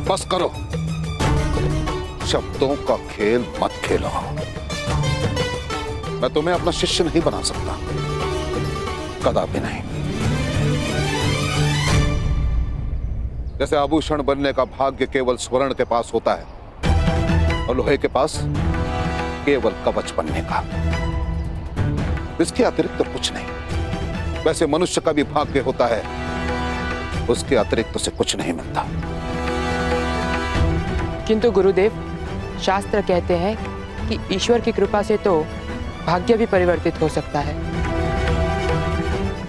बस करो, शब्दों का खेल मत खेलो। मैं तुम्हें अपना शिष्य नहीं बना सकता, कदापि नहीं। जैसे आभूषण बनने का भाग्य केवल स्वर्ण के पास होता है और लोहे के पास केवल कवच बनने का, इसके अतिरिक्त तो कुछ नहीं। वैसे मनुष्य का भी भाग्य होता है, उसके अतिरिक्त उसे कुछ नहीं मिलता। किंतु गुरुदेव, शास्त्र कहते हैं कि ईश्वर की कृपा से तो भाग्य भी परिवर्तित हो सकता है,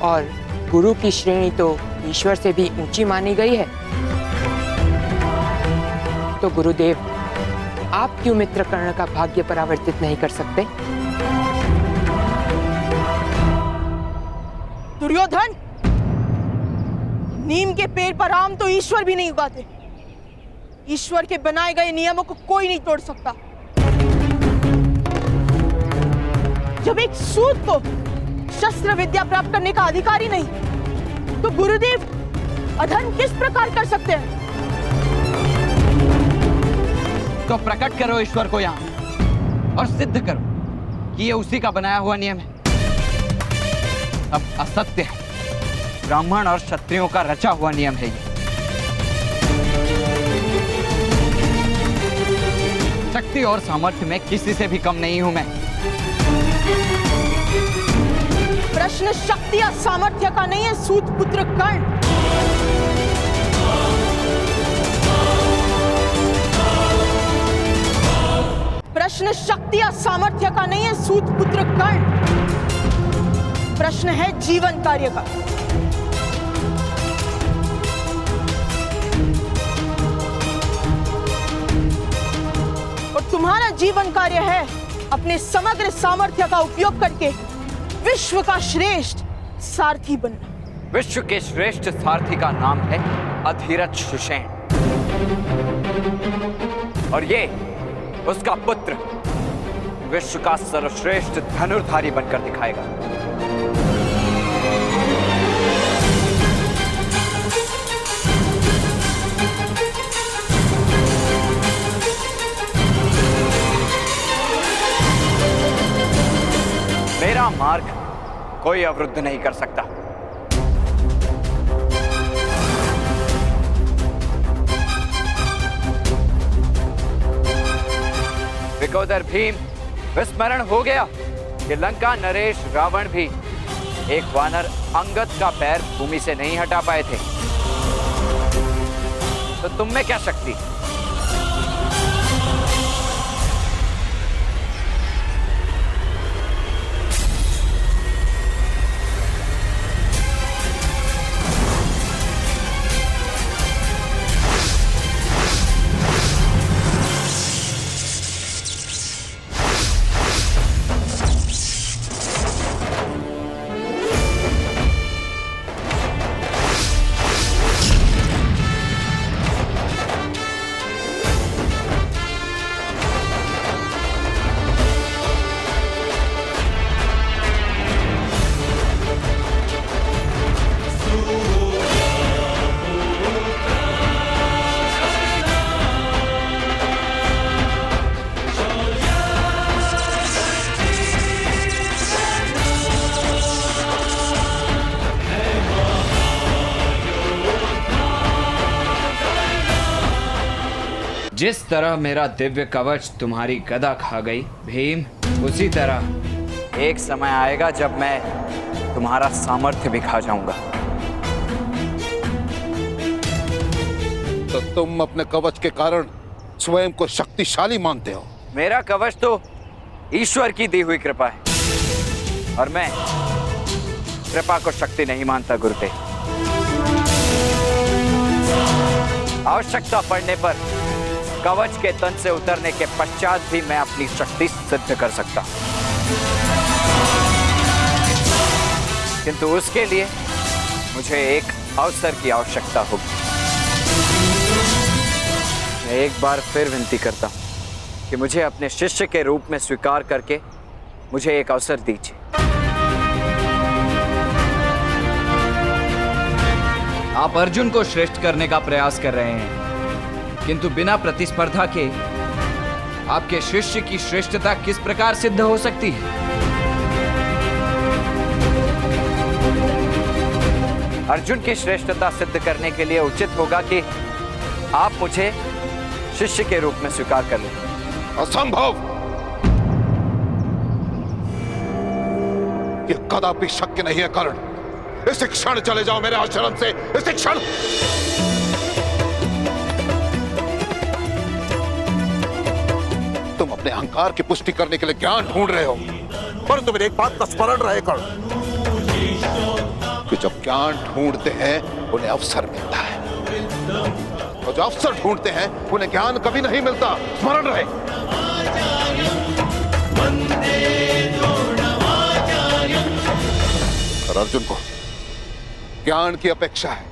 और गुरु की श्रेणी तो ईश्वर से भी ऊंची मानी गई है। तो गुरुदेव, आप क्यों मित्र कर्ण का भाग्य परिवर्तित नहीं कर सकते? दुर्योधन, नीम के पेड़ पर आम तो ईश्वर भी नहीं उगाते। ईश्वर के बनाए गए नियमों को कोई नहीं तोड़ सकता। जब एक सूत को शस्त्र विद्या प्राप्त करने का अधिकार ही नहीं, तो गुरुदेव अधर्म किस प्रकार कर सकते हैं? तो प्रकट करो ईश्वर को यहाँ और सिद्ध करो कि ये उसी का बनाया हुआ नियम है। अब असत्य है, ब्राह्मण और क्षत्रियों का रचा हुआ नियम है ये। शक्ति और सामर्थ्य में किसी से भी कम नहीं हूं मैं। प्रश्न शक्ति या सामर्थ्य का नहीं है सूत पुत्र कर्ण। प्रश्न शक्ति या सामर्थ्य का नहीं है सूत पुत्र कर्ण। प्रश्न है जीवन कार्य का। और तुम्हारा जीवन कार्य है अपने समग्र सामर्थ्य का उपयोग करके विश्व का श्रेष्ठ सारथी बनना। विश्व के श्रेष्ठ सारथी का नाम है अधीरथ सुषेण, और ये उसका पुत्र विश्व का सर्वश्रेष्ठ धनुर्धारी बनकर दिखाएगा। मेरा मार्ग कोई अवरुद्ध नहीं कर सकता। विकोदर भीम, विस्मरण हो गया कि लंका नरेश रावण भी एक वानर अंगद का पैर भूमि से नहीं हटा पाए थे। तो तुम में क्या शक्ति? जिस तरह मेरा दिव्य कवच तुम्हारी गदा खा गई भीम, उसी तरह एक समय आएगा जब मैं तुम्हारा सामर्थ्य भी खा जाऊंगा। तो तुम अपने कवच के कारण स्वयं को शक्तिशाली मानते हो? मेरा कवच तो ईश्वर की दी हुई कृपा है और मैं कृपा को शक्ति नहीं मानता गुरुदेव। आवश्यकता पड़ने पर कवच के तन से उतरने के पश्चात भी मैं अपनी शक्ति सिद्ध कर सकता हूं, किंतु उसके लिए मुझे एक अवसर की आवश्यकता होगी। मैं एक बार फिर विनती करता हूं कि मुझे अपने शिष्य के रूप में स्वीकार करके मुझे एक अवसर दीजिए। आप अर्जुन को श्रेष्ठ करने का प्रयास कर रहे हैं, किंतु बिना प्रतिस्पर्धा के आपके शिष्य की श्रेष्ठता किस प्रकार सिद्ध हो सकती है? अर्जुन की श्रेष्ठता सिद्ध करने के लिए उचित होगा कि आप मुझे शिष्य के रूप में स्वीकार कर लें। असंभव! यह कदापि शक्य नहीं है कर्ण। इस क्षण चले जाओ मेरे आश्रम से, इस क्षण। तुम अपने अहंकार की पुष्टि करने के लिए ज्ञान ढूंढ रहे हो, परंतु मेरी एक बात का स्मरण रहे कर्ण कि जब ज्ञान ढूंढते हैं उन्हें अवसर मिलता है, और जो अवसर ढूंढते हैं उन्हें ज्ञान कभी नहीं मिलता। स्मरण रहे। और अर्जुन को ज्ञान की अपेक्षा है,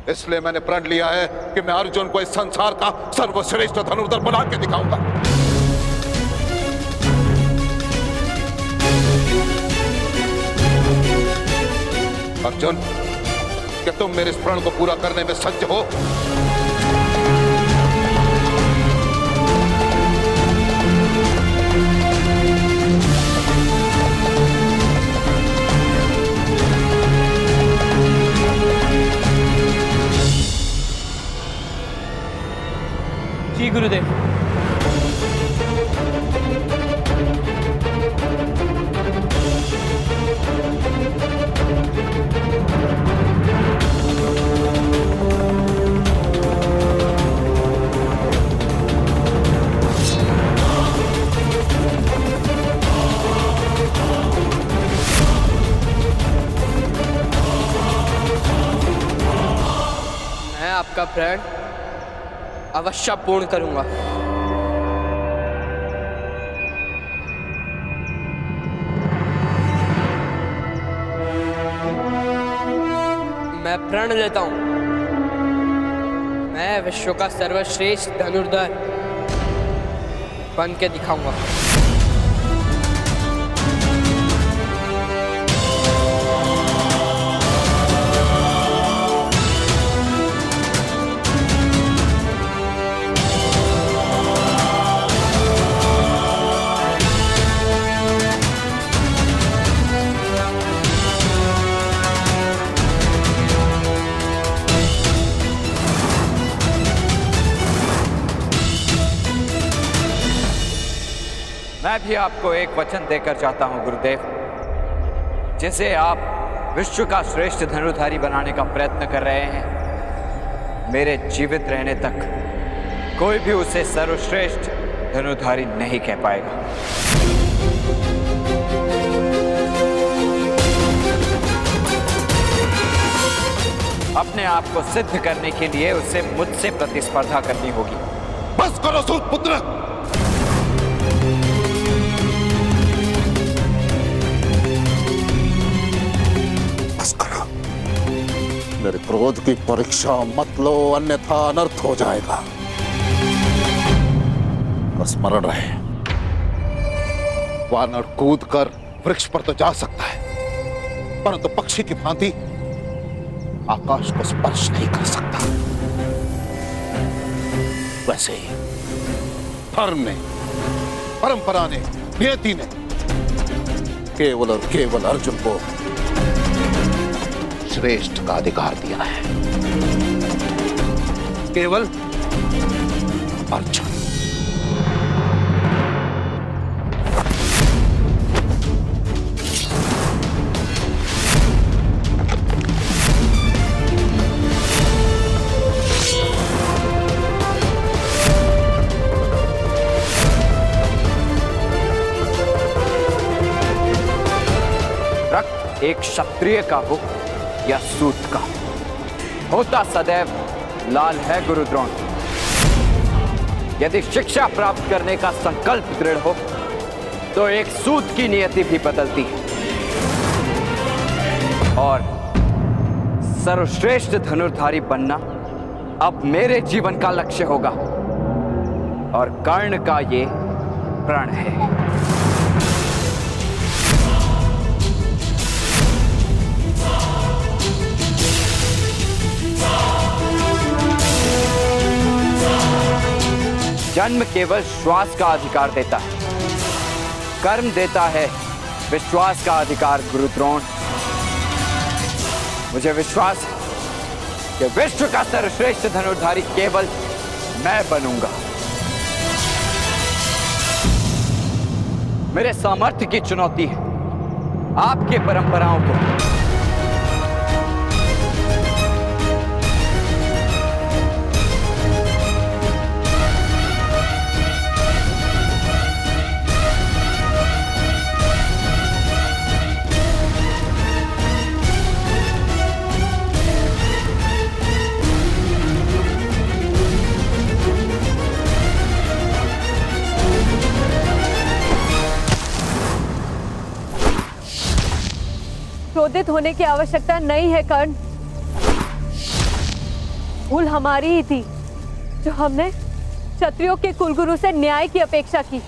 इसलिए मैंने प्रण लिया है कि मैं अर्जुन को इस संसार का सर्वश्रेष्ठ धनुर्धर बना के दिखाऊंगा। अर्जुन, क्या तुम मेरे इस प्रण को पूरा करने में सज्ज हो? जी गुरुदेव। मैं आपका प्रण अवश्य पूर्ण करूंगा। मैं प्रण लेता हूं, मैं विश्व का सर्वश्रेष्ठ धनुर्धर बन के दिखाऊंगा। मैं भी आपको एक वचन देकर जाता हूं गुरुदेव, जिसे आप विश्व का श्रेष्ठ धनुर्धारी बनाने का प्रयत्न कर रहे हैं। मेरे जीवित रहने तक कोई भी उसे सर्वश्रेष्ठ धनुर्धारी नहीं कह पाएगा। अपने आप को सिद्ध करने के लिए उसे मुझसे प्रतिस्पर्धा करनी होगी। बस करो सूत पुत्र! मेरे क्रोध की परीक्षा मत लो, अन्यथा अनर्थ हो जाएगा। स्मरण रहे, वानर कूद कर वृक्ष पर तो जा सकता है, परंतु पक्षी की भांति आकाश को स्पर्श नहीं कर सकता। वैसे ही धर्म ने, परंपरा ने, नियति ने केवल और केवल अर्जुन को श्रेष्ठ का अधिकार दिया है। केवल अर्जुन। रक्त एक क्षत्रिय का हो या सूत का, होता सदैव लाल है गुरु द्रोण। यदि शिक्षा प्राप्त करने का संकल्प दृढ़ हो तो एक सूत की नियति भी बदलती है, और सर्वश्रेष्ठ धनुर्धारी बनना अब मेरे जीवन का लक्ष्य होगा, और कर्ण का ये प्रण है। जन्म केवल श्वास का अधिकार देता है, कर्म देता है विश्वास का अधिकार गुरु द्रोण। मुझे विश्वास है कि विश्व का सर्वश्रेष्ठ धनुर्धारी केवल मैं बनूंगा। मेरे सामर्थ्य की चुनौती है आपके परंपराओं को। क्रोधित होने की आवश्यकता नहीं है कर्ण। भूल हमारी ही थी जो हमने क्षत्रियों के कुलगुरु से न्याय की अपेक्षा की।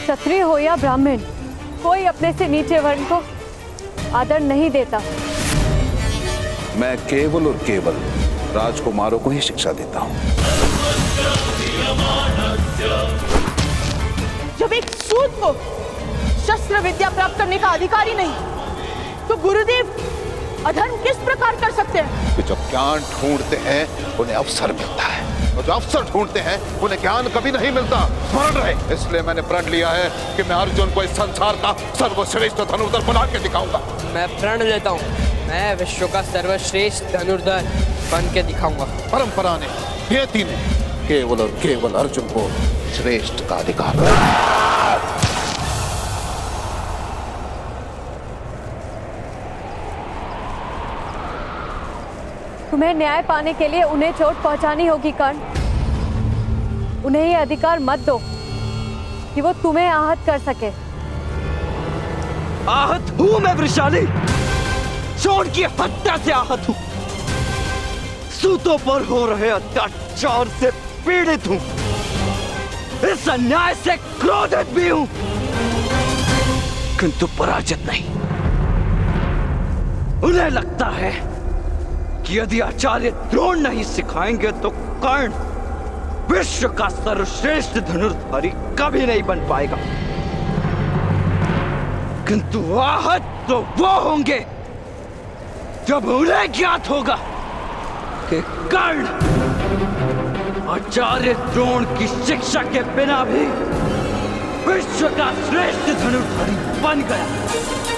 क्षत्रिय हो या ब्राह्मण, कोई अपने से नीचे वर्ण को आदर नहीं देता। मैं केवल और केवल राजकुमारों को ही शिक्षा देता हूं। जब एक सूत को शस्त्र विद्या प्राप्त करने का अधिकार ही नहीं, तो गुरुदेव अधर्म किस प्रकार कर सकते हैं? कि जब ज्ञान ढूंढते हैं उन्हें अवसर मिलता है, और जो अवसर ढूंढते हैं उन्हें ज्ञान कभी नहीं मिलता। स्मरण रहे, इसलिए मैंने प्रण लिया है कि मैं अर्जुन को इस संसार का सर्वश्रेष्ठ धनुर्धर बना के दिखाऊंगा। मैं प्रण लेता हूँ, मैं विश्व का सर्वश्रेष्ठ धनुर्धर बन के दिखाऊंगा। परंपरा ने, नियति ने केवल और केवल अर्जुन को श्रेष्ठ का अधिकार। तुम्हें न्याय पाने के लिए उन्हें चोट पहुंचानी होगी कर्ण। उन्हें ये अधिकार मत दो कि वो तुम्हें आहत कर सके। आहत हूं मैं वृषाली, चोट की हत्या से आहत हूं, सूतों पर हो रहे अत्याचार से पीड़ित हूं, इस अन्याय से क्रोधित भी हूं, किंतु पराजित नहीं। उन्हें लगता है कि यदि आचार्य द्रोण नहीं सिखाएंगे तो कर्ण विश्व का सर्वश्रेष्ठ धनुर्धारी कभी नहीं बन पाएगा। किंतु आहत तो वो होंगे जब उन्हें ज्ञात होगा कि कर्ण आचार्य द्रोण की शिक्षा के बिना भी विश्व का श्रेष्ठ धनुर्धारी बन गया।